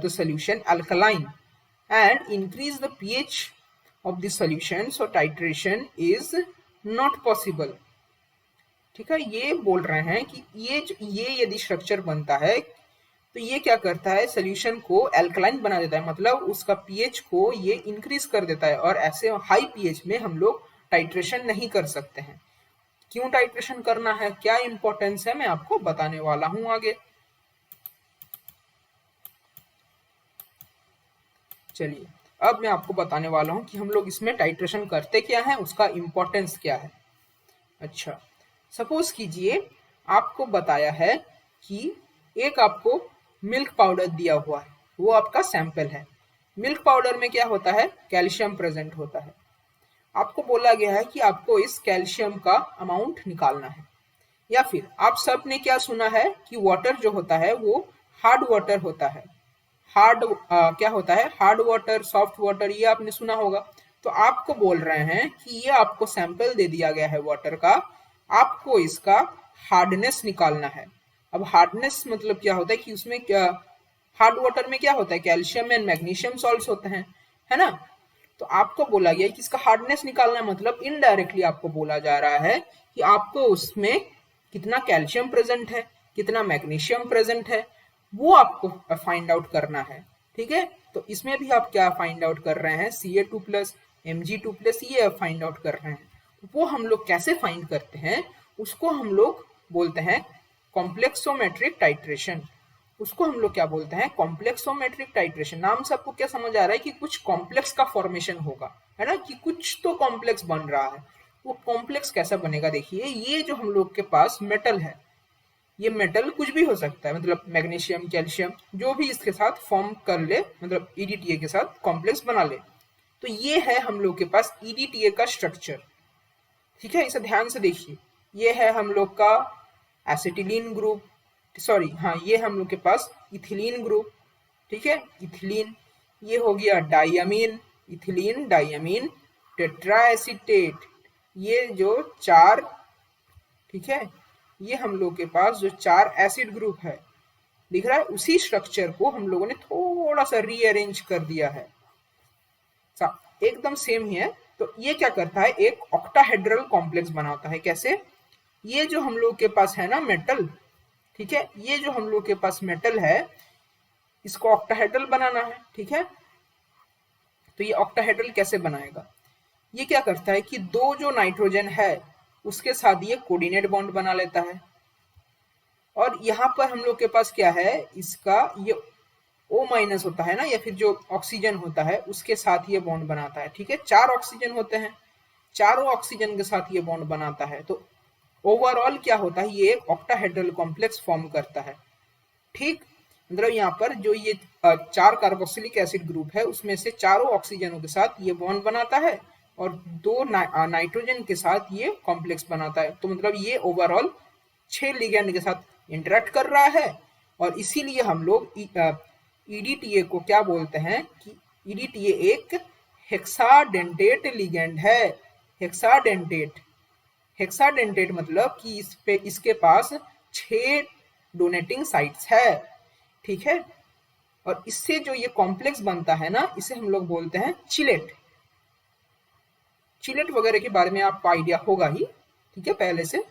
S1: the solution alkaline and increase the pH of the solution. So titration is not possible. ठीक है, ये बोल रहे हैं कि ये यदि स्ट्रक्चर बनता है तो ये क्या करता है, सोल्यूशन को अल्कलाइन बना देता है, मतलब उसका पीएच को ये इंक्रीज कर देता है। और ऐसे हाई पीएच में हम लोग टाइट्रेशन नहीं कर सकते हैं। क्यों टाइट्रेशन करना है, क्या इंपॉर्टेंस है, मैं आपको बताने वाला हूं आगे। चलिए अब मैं आपको बताने वाला हूं कि हम लोग इसमें टाइट्रेशन करते क्या है, उसका इंपॉर्टेंस क्या है। अच्छा, सपोज कीजिए आपको बताया है कि एक आपको मिल्क पाउडर दिया हुआ है, वो आपका सैंपल है। मिल्क पाउडर में क्या होता है, कैल्शियम प्रेजेंट होता है। आपको बोला गया है कि आपको इस कैल्शियम का अमाउंट निकालना है। या फिर आप सब ने क्या सुना है कि वाटर जो होता है वो हार्ड वाटर होता है। क्या होता है, हार्ड वाटर, सॉफ्ट वाटर, ये आपने सुना होगा। तो आपको बोल रहे हैं कि ये आपको सैंपल दे दिया गया है वाटर का, आपको इसका हार्डनेस निकालना है। अब हार्डनेस मतलब क्या होता है कि उसमें क्या, हार्ड वाटर में क्या होता है, कैल्शियम एंड मैग्नीशियम सॉल्ट्स होते हैं, है ना। तो आपको बोला गया कि इसका हार्डनेस निकालना, मतलब इनडायरेक्टली आपको बोला जा रहा है कि आपको उसमें कितना कैल्शियम प्रेजेंट है, कितना मैग्नीशियम प्रेजेंट है, वो आपको फाइंड आउट करना है, ठीक है। तो इसमें भी आप क्या फाइंड आउट कर रहे हैं, Ca2+, Mg2+, ये फाइंड आउट कर रहे हैं। वो हम लोग कैसे फाइंड करते हैं, उसको हम लोग बोलते हैं कॉम्प्लेक्सोमेट्रिक टाइट्रेशन। उसको हम लोग क्या बोलते हैं, कॉम्प्लेक्सोमेट्रिक टाइट्रेशन। नाम से आपको क्या समझ आ रहा है कि कुछ कॉम्प्लेक्स का फॉर्मेशन होगा, है ना, कि कुछ तो कॉम्प्लेक्स बन रहा है। वो कॉम्प्लेक्स कैसा बनेगा, देखिए ये जो हम लोग के पास मेटल है, ये मेटल कुछ भी हो सकता है, मतलब मैग्नीशियम, कैल्शियम, जो भी इसके साथ फॉर्म कर ले, मतलब ईडीटीए के साथ कॉम्प्लेक्स बना ले। तो ये है हम लोग के पास ईडीटीए का स्ट्रक्चर, ठीक है। इसे ध्यान से देखिए, ये है हम लोग का एसिटिलीन ग्रुप, सॉरी हाँ, ये हम लोग के पास इथिलीन ग्रुप, ठीक है, इथिलीन। ये हो गया डाइअमीन, इथिलीन डाइअमीन टेट्राएसीटेट, ये जो 4, ठीक है, ये हम लोग के पास जो 4 एसिड ग्रुप है दिख रहा है, उसी स्ट्रक्चर को हम लोगों ने थोड़ा सा रीअरेंज कर दिया है, एकदम सेम ही है। तो ये क्या करता है, एक ऑक्टाहेड्रल कॉम्प्लेक्स बनाता है। कैसे, ये जो हम लोग के पास है ना मेटल, ठीक है, ये जो हम लोग के पास मेटल है, इसको ऑक्टाहेड्रल बनाना है, ठीक है। तो ये ऑक्टाहेड्रल कैसे बनाएगा, ये क्या करता है कि 2 जो नाइट्रोजन है उसके साथ ये कोऑर्डिनेट बॉन्ड बना लेता है। और यहाँ पर हम लोग के पास क्या है, इसका ये O- होता है ना, या फिर जो ऑक्सीजन होता है उसके साथ ये बॉन्ड बनाता है, ठीक है। 4 ऑक्सीजन होते हैं, चारों ऑक्सीजन के साथ ये बॉन्ड बनाता है। तो ओवरऑल क्या होता है, ये एक ऑक्टाहेड्रल कॉम्प्लेक्स फॉर्म करता है, ठीक। मतलब यहाँ पर जो ये 4 कार्बोक्सिलिक एसिड ग्रुप है उसमें से चारों ऑक्सीजनों के साथ ये बॉन्ड बनाता है, और 2 नाइट्रोजन के साथ ये कॉम्प्लेक्स बनाता है। तो मतलब ये ओवरऑल 6 लिगेंड के साथ इंटरेक्ट कर रहा है, और इसीलिए हम लोग ईडीटीए को क्या बोलते हैं कि ईडीटीए एक हेक्साडेंटेट लिगेंड है। हेक्साडेंटेट, हेक्साडेंटेट मतलब कि इसके पास 6 डोनेटिंग साइट्स है, ठीक है। और इससे जो ये कॉम्प्लेक्स बनता है ना, इसे हम लोग बोलते हैं चिलेट। चिलेट वगैरह के बारे में आपको आइडिया होगा ही, ठीक है, पहले से,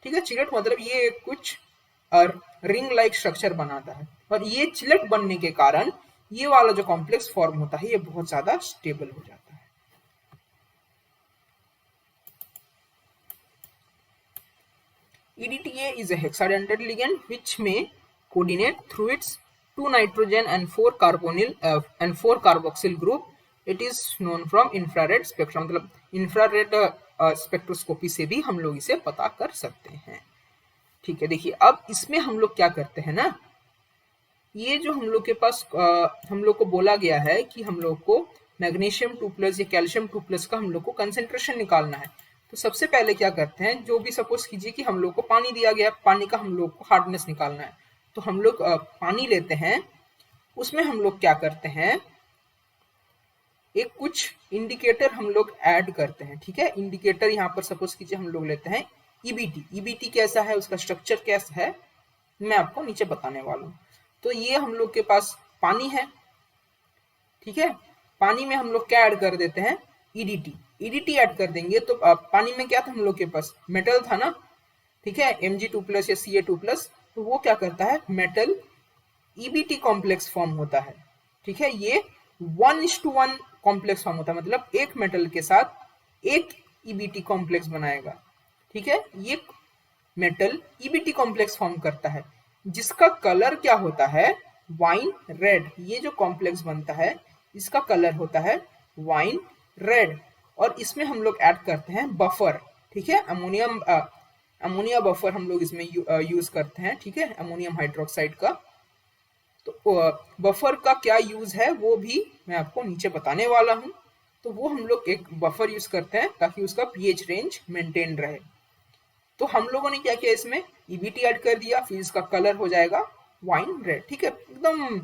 S1: ठीक है। चिलेट मतलब ये कुछ रिंग लाइक स्ट्रक्चर बनाता है, और ये चिलेट बनने के कारण ये वाला जो कॉम्प्लेक्स फॉर्म होता है ये बहुत ज्यादा स्टेबल हो जाता है। EDTA is a hexadentate ligand which may coordinate through its 2 nitrogen and 4 carbonyl and 4 carboxyl group. It is known from infrared spectrum, मतलब इंफ्रारेड स्पेक्ट्रोस्कोपी से भी हम लोग इसे पता कर सकते हैं, ठीक है। देखिए अब इसमें हम लोग क्या करते हैं ना, ये जो हम लोग के पास हम लोग को बोला गया है कि हम लोग को मैग्नीशियम 2+ या कैल्शियम 2+ का हम लोग को कंसेंट्रेशन निकालना है। तो सबसे पहले क्या करते हैं, जो भी सपोज कीजिए कि हम लोग को पानी दिया गया, पानी का हम लोग को हार्डनेस निकालना है, तो हम लोग पानी लेते हैं, उसमें हम लोग क्या करते हैं, एक कुछ इंडिकेटर हम लोग ऐड करते हैं, ठीक है। इंडिकेटर यहाँ पर सपोज कीजिए हम लोग लेते हैं ईबीटी। ईबीटी कैसा है, उसका स्ट्रक्चर कैसा है, मैं आपको नीचे बताने वाला हूँ। तो ये हम लोग के पास पानी है, ठीक है। पानी में हम लोग क्या ऐड कर देते हैं, ईडीटी। ईडीटी ऐड कर देंगे तो पानी में क्या था हम लोग के पास, मेटल था ना, ठीक है, Mg2+ या Ca2+। तो वो क्या करता है, मेटल ईबीटी कॉम्प्लेक्स फॉर्म होता है, ठीक है। ये 1:1 कॉम्प्लेक्स फॉर्म होता है, मतलब एक मेटल के साथ एक ईबीटी कॉम्प्लेक्स बनाएगा, ठीक है। ये मेटल ईबीटी कॉम्प्लेक्स फॉर्म करता है, जिसका कलर क्या होता है, वाइन रेड। ये जो कॉम्प्लेक्स बनता है इसका कलर होता है वाइन रेड। और इसमें हम लोग ऐड करते हैं बफर, ठीक है, अमोनिया बफर हम लोग इसमें यूज करते हैं, ठीक है, अमोनियम हाइड्रोक्साइड का। तो बफर का क्या यूज है वो भी मैं आपको नीचे बताने वाला हूँ। तो वो हम लोग एक बफर यूज करते हैं ताकि उसका पीएच रेंज मेंटेन रहे। तो हम लोगों ने क्या किया, इसमें ईबीटी ऐड कर दिया, फिर इसका कलर हो जाएगा वाइन रेड, ठीक है, एकदम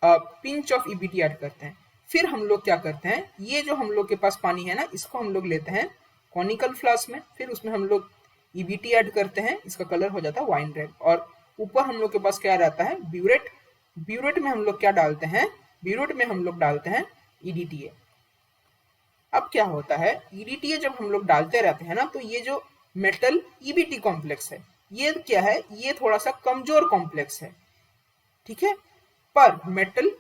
S1: पिंच ऑफ ईबीटी ऐड करते हैं। फिर हम लोग क्या करते हैं, ये जो हम लोग के पास पानी है ना, इसको हम लोग लेते हैं कॉनिकल फ्लास्क में, फिर उसमें हम लोग ईबीटी ऐड करते हैं, इसका कलर हो जाता है वाइन रेड। और ऊपर हम लोग के पास क्या रहता है, ब्यूरेट। ब्यूरेट में हम लोग क्या डालते हैं, ब्यूरेट में हम लोग डालते हैं ईडीटीए। अब क्या होता है, ईडीटीए जब हम लोग डालते रहते हैं ना, तो ये जो मेटल ईबीटी कॉम्प्लेक्स है, ये क्या है, ये थोड़ा सा कमजोर कॉम्प्लेक्स है, ठीक है। पर मेटल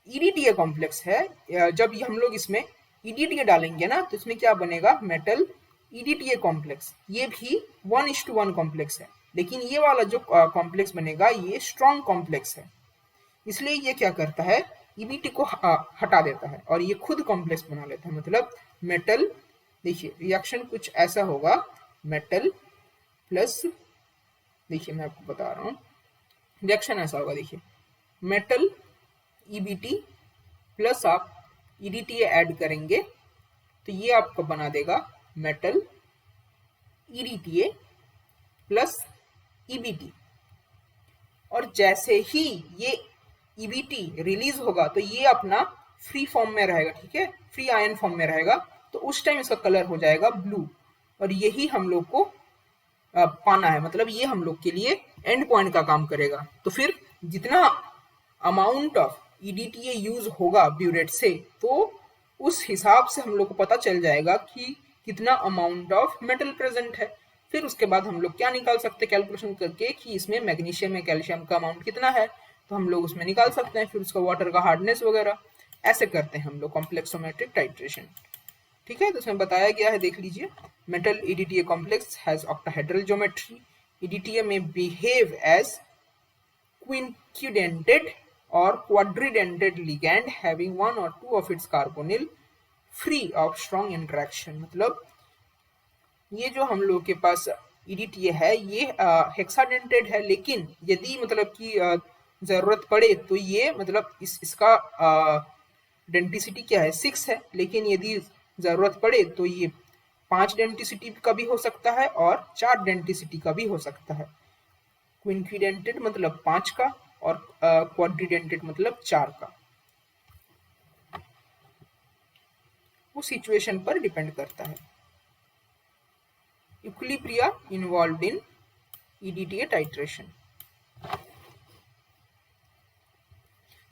S1: ईडीटीए कॉम्प्लेक्स है, जब हम लोग इसमें ईडीटीए डालेंगे ना, तो इसमें क्या बनेगा, मेटल ईडीटीए कॉम्प्लेक्स। ये भी 1:1 कॉम्प्लेक्स है, लेकिन ये वाला जो कॉम्प्लेक्स बनेगा ये स्ट्रॉन्ग कॉम्प्लेक्स है, इसलिए ये क्या करता है, ईबीटी को हटा देता है और ये खुद कॉम्प्लेक्स बना लेता है। मतलब मेटल, देखिए रिएक्शन कुछ ऐसा होगा, मेटल प्लस, देखिए मैं आपको बता रहा हूँ, रिएक्शन ऐसा होगा, देखिए मेटल ईबीटी प्लस आप ईडीटीए ऐड करेंगे तो ये आपको बना देगा मेटल ईडीटीए प्लस ईबीटी। और जैसे ही ये ईबीटी रिलीज होगा तो ये अपना फ्री फॉर्म में रहेगा, ठीक है, फ्री आयन फॉर्म में रहेगा, तो उस टाइम इसका कलर हो जाएगा ब्लू। और यही हम लोग को पाना है, मतलब ये हम लोग के लिए एंड पॉइंट का काम करेगा। तो फिर जितना अमाउंट ऑफ ईडीटीए यूज होगा ब्यूरेट से, तो उस हिसाब से हम लोग को पता चल जाएगा कि कितना अमाउंट ऑफ मेटल प्रेजेंट है। फिर उसके बाद हम लोग क्या निकाल सकते हैं, कैलकुलेशन करके कि इसमें मैग्नीशियम या कैल्शियम का अमाउंट कितना है, तो हम लोग उसमें निकाल सकते हैं। फिर उसका वाटर का हार्डनेस वगैरह ऐसे करते हैं हम लोग कॉम्प्लेक्सोमेट्रिक टाइट्रेशन, ठीक है। तो उसमें बताया गया है, देख लीजिए, metal EDTA complex has octahedral geometry. EDTA में behave as quintudentate or quadridentate ligand having one or two of its carbonyl free of strong interaction। मतलब ये जो हम लोग के पास ईडीटीए है ये हेक्साडेंटेड है, लेकिन यदि मतलब कि जरूरत पड़े तो ये मतलब इसका डेंटिसिटी क्या है 6 है, लेकिन यदि जरूरत पड़े तो ये 5 डेंटिसिटी का भी हो सकता है और 4 डेंटिसिटी का भी हो सकता है। क्विंक्विडेंटेड मतलब 5 का और क्वाड्रिडेंटेड मतलब 4 का। वो सिचुएशन पर डिपेंड करता है। इक्विलिब्रिया इन्वॉल्व्ड इन ईडीटीए टाइट्रेशन।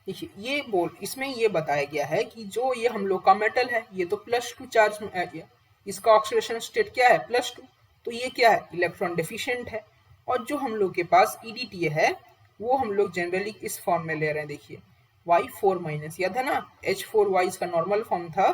S1: देखिए ये इसमें ये बताया गया है कि जो ये हम लोग का मेटल है ये तो +2 चार्ज में आ गया, इसका ऑक्सीडेशन स्टेट क्या है +2, तो ये क्या है इलेक्ट्रॉन डेफिशिएंट है। और जो हम लोग के पास ईडीटीए है वो हम लोग जनरली इस फॉर्म में ले रहे हैं। देखिए Y4- याद है ना, H4Y इसका नॉर्मल फॉर्म था,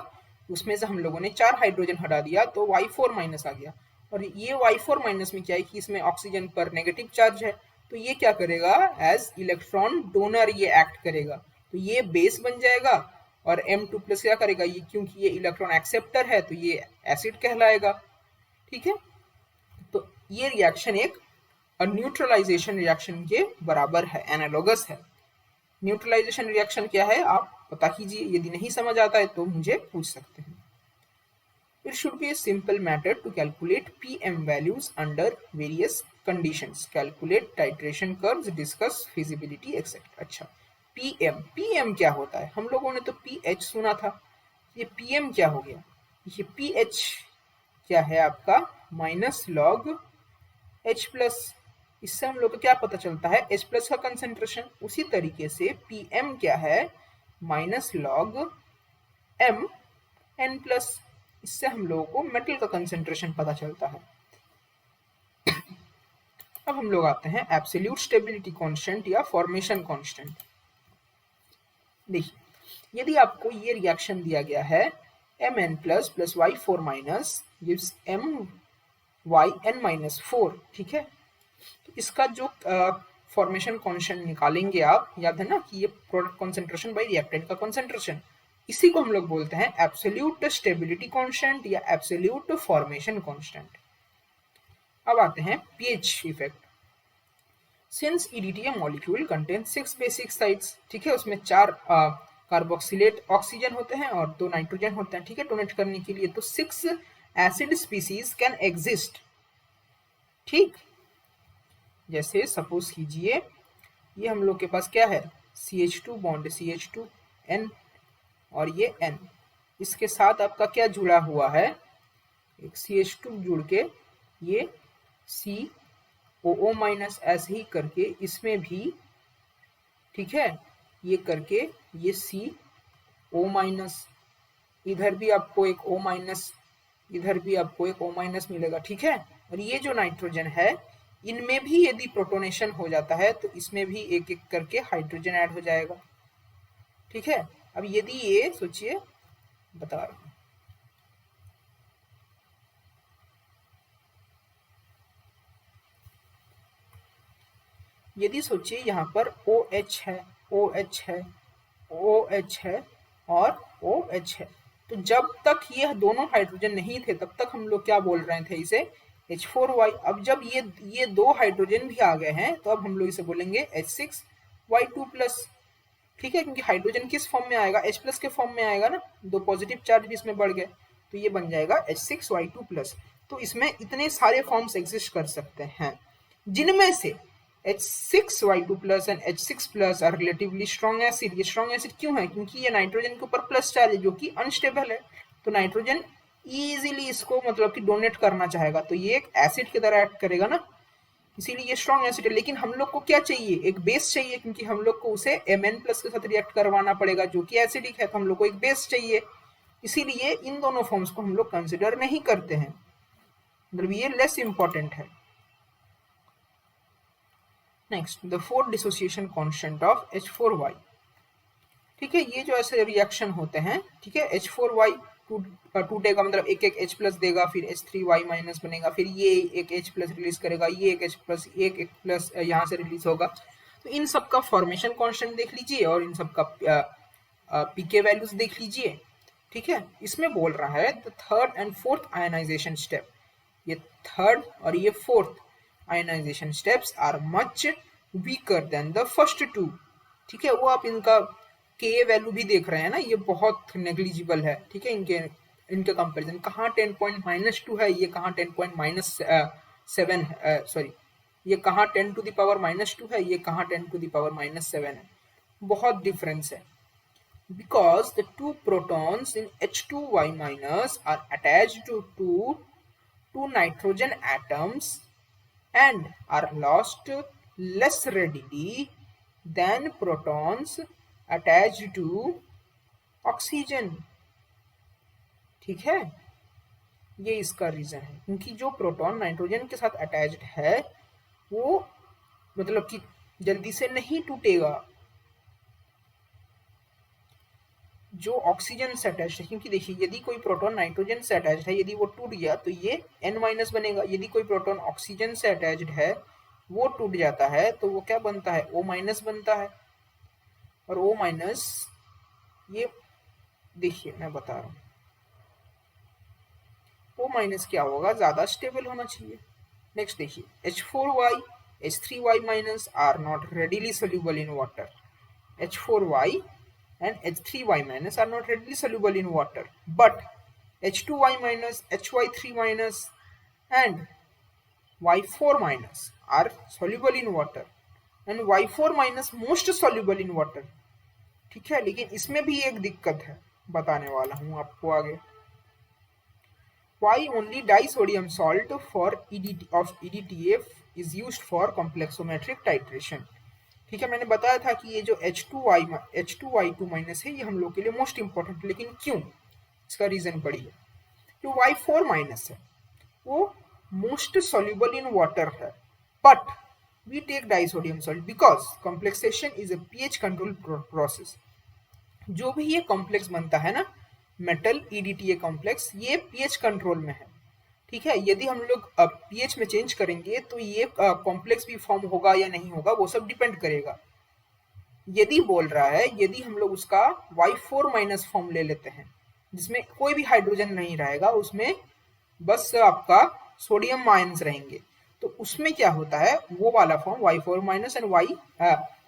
S1: उसमें से हम लोगों ने 4 हाइड्रोजन हटा दिया तो Y4- आ गया। और ये Y4- में क्या है कि इसमें ऑक्सीजन पर नेगेटिव चार्ज है, तो ये क्या करेगा एज इलेक्ट्रॉन डोनर ये एक्ट करेगा, तो ये बेस बन जाएगा। और M2+ क्या करेगा ये, क्योंकि ये इलेक्ट्रॉन एक्सेप्टर है तो ये एसिड कहलाएगा। ठीक है, तो ये रिएक्शन एक न्यूट्रलाइजेशन रिएक्शन के बराबर है, एनालॉगस है। न्यूट्रलाइजेशन रिएक्शन क्या है आप पता कीजिए, यदि नहीं समझ आता है तो मुझे पूछ सकते हैं। It should be a simple matter to calculate PM values under various conditions. Calculate titration curves, discuss feasibility, etc. अच्छा, PM क्या होता है? हम लोगों ने तो pH सुना था, ये PM क्या हो गया? ये pH क्या है आपका -log H+। इससे हम लोग को क्या पता चलता है H+ का कंसेंट्रेशन। उसी तरीके से PM क्या है -log MN+। इससे हम लोगों को मेटल का कंसेंट्रेशन पता चलता है। अब हम लोग आते हैं एब्सोल्यूट स्टेबिलिटी कांस्टेंट या फॉर्मेशन कांस्टेंट। देखिए यदि आपको ये रिएक्शन दिया गया है Mn+ + Y4- gives MyN-4, ठीक है, तो इसका जो फॉर्मेशन कांस्टेंट निकालेंगे आप, याद है ना कि ये प्रोडक्ट कॉन्सेंट्रेशन बाय रिएक्टेंट का कॉन्सेंट्रेशन, इसी को हम लोग बोलते हैं एब्सोल्यूट स्टेबिलिटी कांस्टेंट या एब्सोल्यूट फॉर्मेशन कांस्टेंट। अब आते हैं pH effect. Since EDTA molecule contain 6 basic sites, ठीक है, उसमें 4 कार्बोक्सिलेट ऑक्सीजन होते हैं और 2 नाइट्रोजन होते हैं, ठीक है, डोनेट करने के लिए, तो 6 एसिड स्पीसीज कैन एग्जिस्ट। ठीक, जैसे सपोज कीजिए ये हम लोग के पास क्या है CH2 बॉन्ड CH2N और ये N, इसके साथ आपका क्या जुड़ा हुआ है, एक CH2 जुड़ के ये COO- ऐसे ही करके इसमें भी, ठीक है, ये करके ये CO-, इधर भी आपको एक O-, इधर भी आपको एक O- मिलेगा, ठीक है। और ये जो नाइट्रोजन है इनमें भी यदि प्रोटोनेशन हो जाता है तो इसमें भी एक एक करके हाइड्रोजन ऐड हो जाएगा, ठीक है। अब यदि ये सोचिए बता रहा हूं, यदि सोचिए यहाँ पर OH है, OH है, OH है और OH है, तो जब तक ये दोनों हाइड्रोजन नहीं थे तब तक हम लोग क्या बोल रहे थे इसे H4Y। अब जब ये 2 हाइड्रोजन भी आ गए हैं तो अब हम लोग इसे बोलेंगे H6Y2+, ठीक है, क्योंकि हाइड्रोजन किस फॉर्म में आएगा H+ के फॉर्म में आएगा ना, 2 पॉजिटिव चार्ज भी इसमें बढ़ गए तो ये बन जाएगा H6Y2+। तो इसमें इतने सारे फॉर्म्स एग्जिस्ट कर सकते हैं, जिनमें से H6Y2+ and H6+ are relatively strong acid. ये स्ट्रॉन्ग एसिड क्यों है, क्योंकि ये नाइट्रोजन के ऊपर प्लस चार्ज है जो कि अनस्टेबल है, तो नाइट्रोजन इजीली इसको मतलब कि डोनेट करना चाहेगा, तो ये एक एसिड की तरह एक्ट करेगा ना, इसीलिए ये स्ट्रॉन्ग एसिड है। लेकिन हम लोग को क्या चाहिए, एक बेस चाहिए, क्योंकि हम लोग को उसे Mn+ के साथ रिएक्ट करवाना पड़ेगा जो कि एसिडिक है, तो हम लोग को एक बेस चाहिए, इसीलिए इन दोनों फॉर्म्स को हम लोग कंसिडर नहीं करते हैं, मतलब ये लेस इंपॉर्टेंट है। Next, the 4 dissociation constant of H4Y, ठीक है, ये जो ऐसे रिएक्शन होते हैं, ठीक है, H4Y टूटेगा, मतलब एक एक H+ देगा, फिर H3Y- बनेगा, फिर ये एक H+ रिलीज करेगा, ये एक H+, एक प्लस यहाँ से रिलीज होगा, तो इन सब का फॉर्मेशन कांस्टेंट देख लीजिए और इन सब का पीके वैल्यूज देख लीजिए, ठीक है। इसमें बोल रहा है the 3rd and 4th ionization step, ये 3rd और ये 4th ionisation steps are much weaker than the first 2, ठीक है। वो आप इनका के वैल्यू भी देख रहे हैं ना, ये बहुत नेग्लिजिबल है, ठीक है, इनके इनके कंपैरिजन, कहाँ 10.-2 है, ये कहाँ 10.-7 है, सॉरी ये कहाँ 10⁻⁻2 है, ये कहाँ 10⁻⁻7 है, बहुत डिफरेंस है। Because the two protons in H2Y minus are attached to two nitrogen atoms and are lost less readily than protons attached to oxygen। ठीक है, ये इसका रीजन है, क्योंकि जो प्रोटॉन नाइट्रोजन के साथ अटैच्ड है वो मतलब कि जल्दी से नहीं टूटेगा जो ऑक्सीजन से अटैच है। क्योंकि देखिए यदि कोई प्रोटॉन नाइट्रोजन से अटैच्ड है, यदि वो टूट गया तो ये N- बनेगा। यदि कोई प्रोटॉन ऑक्सीजन से अटैच्ड है वो टूट जाता है तो वो क्या बनता है, O- बनता है। और O-, ये देखिए मैं बता रहा हूँ, O- क्या होगा, ज्यादा स्टेबल होना चाहिए। नेक्स्ट देखिए H4Y, H3Y- are not readily soluble in water. H4Y and H3Y- are not readily soluble in water, but H2Y-, HY3- and Y4- are soluble in water and Y4- most soluble in water। ठीक है, लेकिन इसमें भी एक दिक्कत है, बताने वाला हूं आपको आगे। Why only disodium salt for EDTA is used for complexometric titration। ठीक है, मैंने बताया था कि ये जो H2Y2- है ये हम लोग के लिए मोस्ट इंपॉर्टेंट, लेकिन क्यों, इसका रीजन पढ़िए। जो Y4- है वो मोस्ट soluble in water है, but we take disodium salt because complexation is a pH control process। जो भी ये कॉम्प्लेक्स बनता है ना, मेटल EDTA कॉम्प्लेक्स, ये पीएच कंट्रोल में है। ठीक है, यदि हम लोग पीएच में चेंज करेंगे तो ये कॉम्प्लेक्स भी फॉर्म होगा या नहीं होगा, वो सब डिपेंड करेगा। यदि बोल रहा है, यदि हम लोग उसका Y4- फॉर्म ले लेते हैं जिसमें कोई भी हाइड्रोजन नहीं रहेगा, उसमें बस आपका सोडियम आयंस रहेंगे, तो उसमें क्या होता है, वो वाला फॉर्म Y4- एंड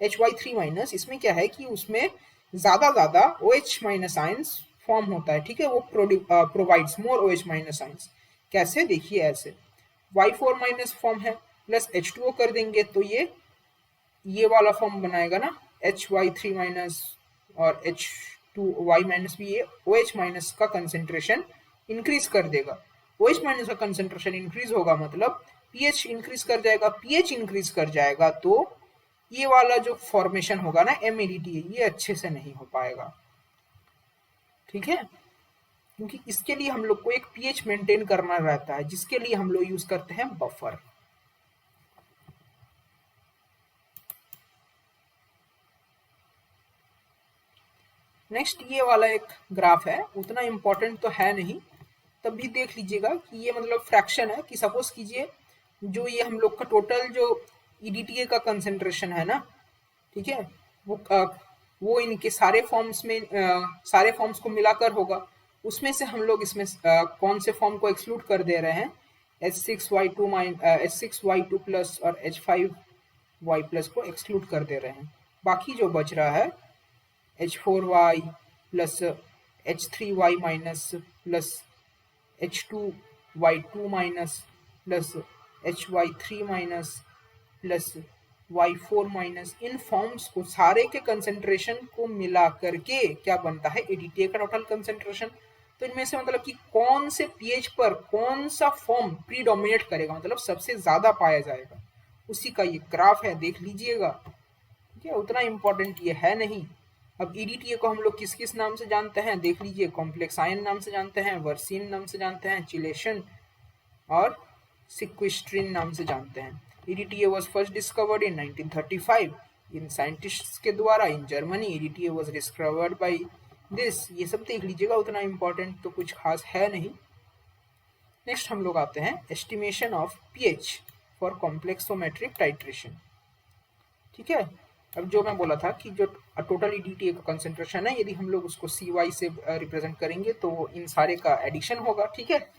S1: HY3-, इसमें क्या है कि उसमें ज्यादा OH- आयंस फॉर्म होता है। ठीक है, वो प्रोवाइड्स मोर OH- आयंस। कैसे, देखिए ऐसे Y4- फॉर्म है प्लस H2O कर देंगे तो ये वाला फॉर्म बनाएगा ना, HY3- और H2Y- भी ये OH- का कंसेंट्रेशन इंक्रीज कर देगा। OH- का कंसेंट्रेशन इंक्रीज होगा मतलब पीएच इंक्रीज कर जाएगा, पीएच इंक्रीज कर जाएगा तो ये वाला जो फॉर्मेशन होगा ना MEDTA, ये अच्छे से नहीं हो पाएगा। ठीक है, क्योंकि इसके लिए हम लोग को एक पीएच मेंटेन करना रहता है, जिसके लिए हम लोग यूज करते हैं बफर। नेक्स्ट ये वाला एक ग्राफ है, उतना इंपॉर्टेंट तो है नहीं, तब भी देख लीजिएगा कि ये मतलब फ्रैक्शन है कि सपोज कीजिए जो ये हम लोग का टोटल जो EDTA का कंसेंट्रेशन है ना, ठीक है, वो इनके सारे फॉर्म्स में सारे फॉर्म्स को मिलाकर होगा। उसमें से हम लोग इसमें कौन से फॉर्म को एक्सक्लूड कर दे रहे हैं, H6Y2 प्लस और H5Y प्लस को एक्सक्लूड कर दे रहे हैं। बाकी जो बच रहा है H4Y plus H3Y- plus H2Y2- plus HY3- plus Y4- इन फॉर्म्स को सारे के कंसेंट्रेशन को मिला करके क्या बनता है, EDTA का टोटल कंसेंट्रेशन। तो इनमें से मतलब कि कौन से पीएच पर कौन सा फॉर्म प्रीडोमिनेट करेगा, मतलब सबसे ज्यादा पाया जाएगा, उसी का ये ग्राफ है, देख लीजिएगा। ठीक है, उतना इंपॉर्टेंट ये है नहीं। अब EDTA को हम लोग किस किस नाम से जानते हैं, देख लीजिए, कॉम्प्लेक्स आयन नाम से जानते हैं, वर्सीन नाम से जानते हैं, चिलेशन और सिक्विस्ट्रिन नाम से जानते हैं। EDTA was first discovered in 1935 in scientists के द्वारा in Germany. EDTA was discovered by this, ये सब देख लीजिएगा, उतना इंपॉर्टेंट तो कुछ खास है नहीं। नेक्स्ट हम लोग आते हैं estimation of pH for complexometric titration. ठीक है, अब जो मैं बोला था कि जो टोटल EDTA का कंसेंट्रेशन है, यदि हम लोग उसको CY से रिप्रेजेंट करेंगे तो इन सारे का एडिशन होगा। ठीक है,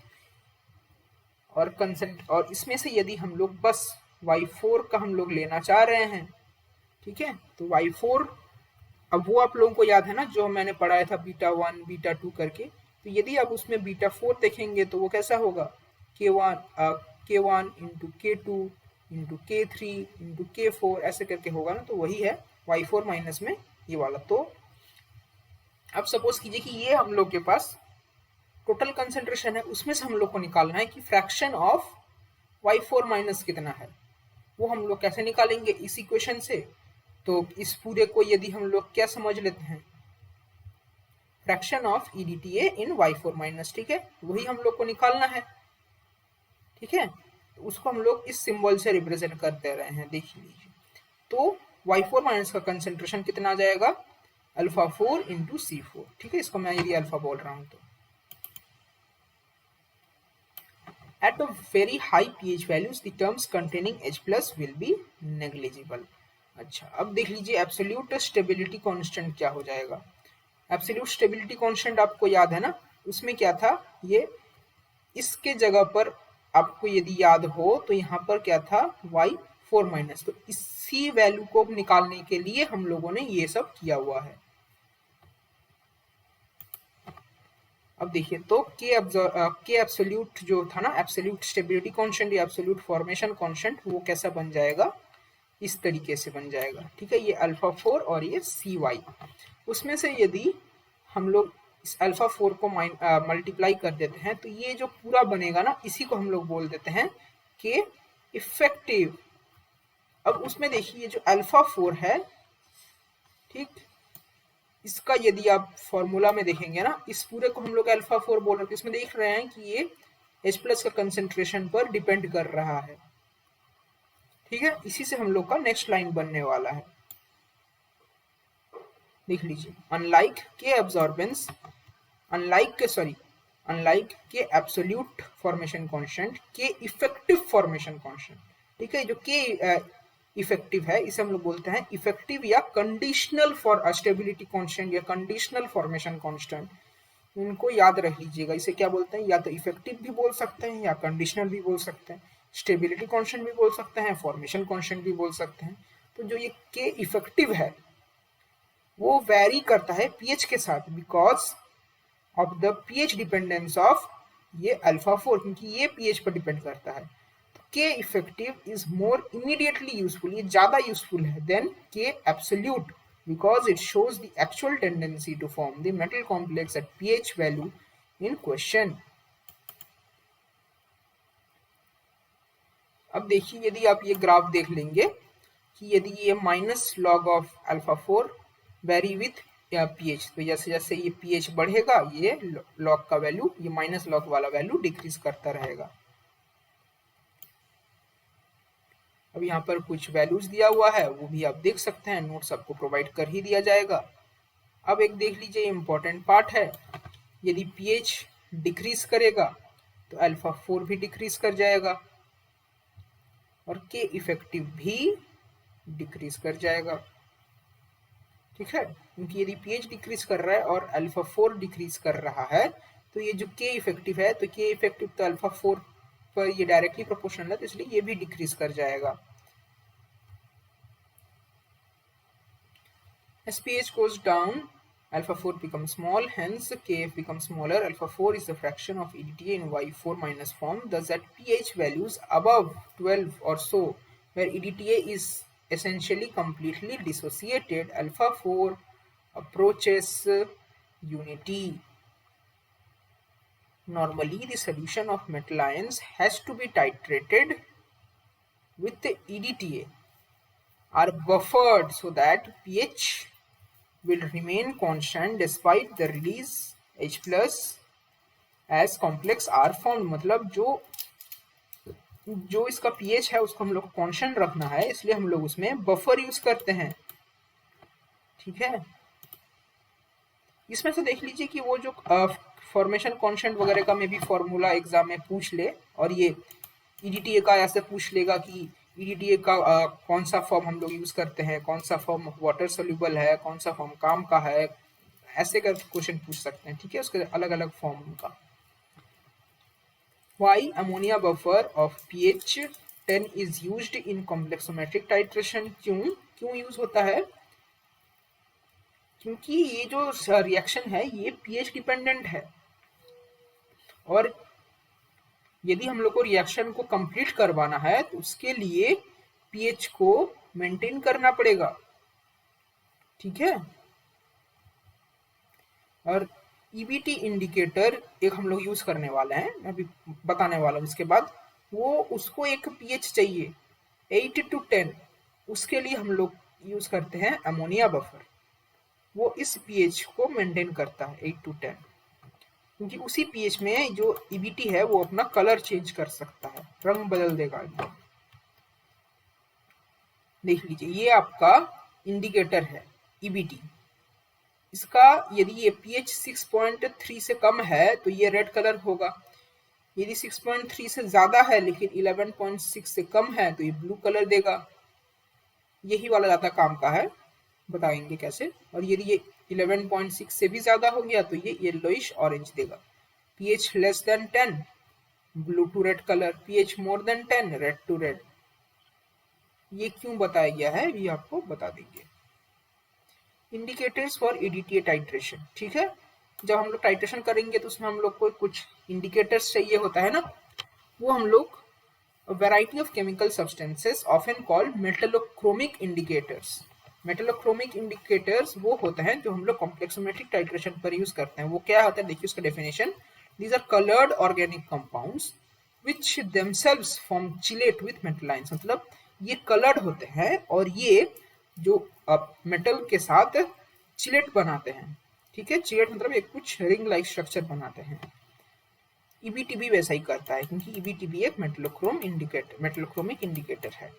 S1: और इसमें से यदि हम लोग बस Y4 का हम लोग लेना चाह रहे हैं, ठीक है, तो Y4, अब वो आप लोगों को याद है ना जो मैंने पढ़ाया था β1 β2 करके, तो यदि आप उसमें बीटा 4 देखेंगे तो वो कैसा होगा, K1 into K2 into K3 into K4 ऐसे करके होगा ना, तो वही है Y4 माइनस में ये वाला। तो अब सपोज कीजिए कि ये हम लोग के पास टोटल कंसेंट्रेशन है, उसमें से हम लोग को निकालना है कि फ्रैक्शन ऑफ Y4 माइनस कितना है। वो हम लोग कैसे निकालेंगे इस इक्वेशन से, तो इस पूरे को यदि हम लोग क्या समझ लेते हैं, fraction of EDTA in Y4 minus, ठीक है, वही हम लोग को निकालना है, ठीक है। तो उसको हम लोग इस सिंबल से रिप्रेजेंट कर दे रहे हैं, देख लीजिए। तो Y4 माइनस का कंसेंट्रेशन कितना आ जाएगा, अल्फा 4 इंटू C4, ठीक है, इसको मैं यदि अल्फा बोल रहा हूँ तो। At a very high pH values, the terms containing H plus will be negligible. अच्छा, अब देख लीजिए एब्सोल्यूट स्टेबिलिटी कांस्टेंट क्या हो जाएगा। एब्सोल्यूट स्टेबिलिटी कांस्टेंट आपको याद है ना, उसमें क्या था, ये इसके जगह पर आपको यदि याद हो तो यहाँ पर क्या था Y4 माइनस, तो इसी वैल्यू को निकालने के लिए हम लोगों ने ये सब किया हुआ है। अब देखिए तो के एब्सोल्यूट जो था ना, एब्सोल्यूट स्टेबिलिटी कांस्टेंट या एब्सोल्यूट फॉर्मेशन कांस्टेंट, वो कैसा बन जाएगा, इस तरीके से बन जाएगा, ठीक है। ये अल्फा 4 और ये CY, उसमें से यदि हम लोग इस अल्फा 4 को मल्टीप्लाई कर देते हैं तो ये जो पूरा बनेगा ना, इसी को हम लोग बोल देते हैं के इफेक्टिव। अब उसमें देखिए ये जो अल्फा 4 है, ठीक, इसका यदि आप फॉर्मूला में देखेंगे ना, इस पूरे को हम लोग अल्फा 4 बोल रहे थे, इसमें देख रहे हैं कि ये H प्लस का कंसेंट्रेशन पर डिपेंड कर रहा है, ठीक है। इसी से हम लोग का नेक्स्ट लाइन बनने वाला है, देख लीजिए। अनलाइक के एब्जॉर्बेंस, अनलाइक के एब्सोल्यूट फॉर्मेशन कांस्टेंट, के इफेक्टिव फॉर्मेशन कांस्टेंट, ठीक है। जो के इफेक्टिव है इसे हम लोग बोलते हैं इफेक्टिव या कंडीशनल फॉर स्टेबिलिटी कांस्टेंट या कंडीशनल फॉर्मेशन कांस्टेंट। इनको याद रख लीजिएगा, इसे क्या बोलते हैं, या तो इफेक्टिव भी बोल सकते हैं या कंडीशनल भी बोल सकते हैं, स्टेबिलिटी कांस्टेंट भी बोल सकते हैं, फॉर्मेशन कांस्टेंट भी बोल सकते हैं। तो जो ये के इफेक्टिव है वो वैरी करता है पीएच के साथ, because of the pH dependence of ये अल्फा 4, क्योंकि ये पीएच पर डिपेंड करता है। तो के effective is more immediately useful, ये ज्यादा यूजफुल है देन के absolute, because it shows the actual tendency to form the metal complex at pH value in question. अब देखिए यदि आप ये ग्राफ देख लेंगे कि यदि ये minus log of alpha 4 very with pH, तो जैसे जैसे ये पीएच बढ़ेगा ये लॉग का वैल्यू, ये माइनस लॉग वाला वैल्यू डिक्रीज करता रहेगा। अब यहाँ पर कुछ वैल्यूज दिया हुआ है, वो भी आप देख सकते हैं, नोट्स आपको प्रोवाइड कर ही दिया जाएगा। अब एक देख लीजिए इम्पोर्टेंट पार्ट है, यदि पीएच डिक्रीज करेगा तो अल्फा 4 भी डिक्रीज कर जाएगा और के इफेक्टिव भी डिक्रीज कर जाएगा, ठीक है। क्योंकि यदि पीएच डिक्रीज कर रहा है और अल्फा 4 डिक्रीज कर रहा है तो ये जो के इफेक्टिव है, तो के इफेक्टिव तो अल्फा 4 पर ये डायरेक्टली प्रोपोर्शनल है, तो इसलिए ये भी डिक्रीज कर जाएगा। As pH goes down, alpha 4 becomes small, hence Kf becomes smaller. Alpha 4 is the fraction of EDTA in Y4 minus form. Thus, at pH values above 12 or so, where EDTA is essentially completely dissociated, alpha 4 approaches unity. Normally, the solution of metal ions has to be titrated with the EDTA are buffered so that pH will remain constant despite the release H plus as complex R formed। मतलब जो इसका pH है उसको हम लोग कांस्टेंट रखना है, इसलिए हम लोग उसमें बफर यूज करते हैं, ठीक है। इसमें से देख लीजिए कि वो जो फॉर्मेशन कांस्टेंट वगैरह का में भी फॉर्मूला एग्जाम में पूछ ले, और ये EDTA का ऐसे पूछ लेगा कि EDTA का कौन सा फॉर्म हम लोग यूज करते हैं, कौन सा फॉर्म वाटर सोल्यूबल है, कौन सा फॉर्म काम का है, ऐसे कर क्वेश्चन पूछ सकते हैं, ठीक है। उसके अलग अलग फॉर्म उनका। Why ammonia buffer of pH 10 is used in complexometric titration? क्यों यूज होता है, क्योंकि ये जो रिएक्शन है ये pH डिपेंडेंट है, और यदि हम लोग को रिएक्शन को कंप्लीट करवाना है तो उसके लिए पीएच को मेंटेन करना पड़ेगा, ठीक है। और ईबीटी इंडिकेटर एक हम लोग यूज करने वाले हैं, मैं अभी बताने वाला हूँ इसके बाद। वो उसको एक पीएच चाहिए 8 to 10, उसके लिए हम लोग यूज करते हैं अमोनिया बफर। वो इस पीएच को मेंटेन करता है 8 to 10, क्योंकि उसी पीएच में जो ईबीटी है वो अपना कलर चेंज कर सकता है, रंग बदल देगा एकदम। देख लीजिए ये आपका इंडिकेटर है ईबीटी। इसका यदि ये pH 6.3 से कम है तो ये रेड कलर होगा, यदि 6.3 से ज्यादा है लेकिन 11.6 से कम है तो ये ब्लू कलर देगा। यही वाला ज्यादा काम का है, बताएंगे कैसे। और यदि ये 11.6 से भी ज्यादा हो गया तो ये येलोइश ऑरेंज देगा। pH less than 10 blue to red colour, pH more than 10 red to red. ये क्यों बताया गया है ये आपको बता देंगे। इंडिकेटर्स फॉर एडीटीए टाइट्रेशन, ठीक है। जब हम लोग टाइट्रेशन करेंगे तो उसमें हम लोग को कुछ इंडिकेटर्स चाहिए होता है ना, वो हम लोग variety of chemical substances often called metallochromic indicators. Metallochromic indicators वो होते हैं जो हम लोग कॉम्प्लेक्सोमेट्रिक टाइट्रेशन पर यूज करते हैं। वो क्या होता है देखिए उसका definition. These are coloured organic compounds which themselves form chelate with metal ions. मतलब ये कलर्ड होते हैं और ये जो मेटल के साथ चिलेट बनाते हैं, ठीक है। चिलेट मतलब एक कुछ रिंग लाइक स्ट्रक्चर बनाते हैं। ईबीटी भी वैसा ही करता है क्योंकि ईबीटी भी एक मेटलोक्रोमिक इंडिकेटर है।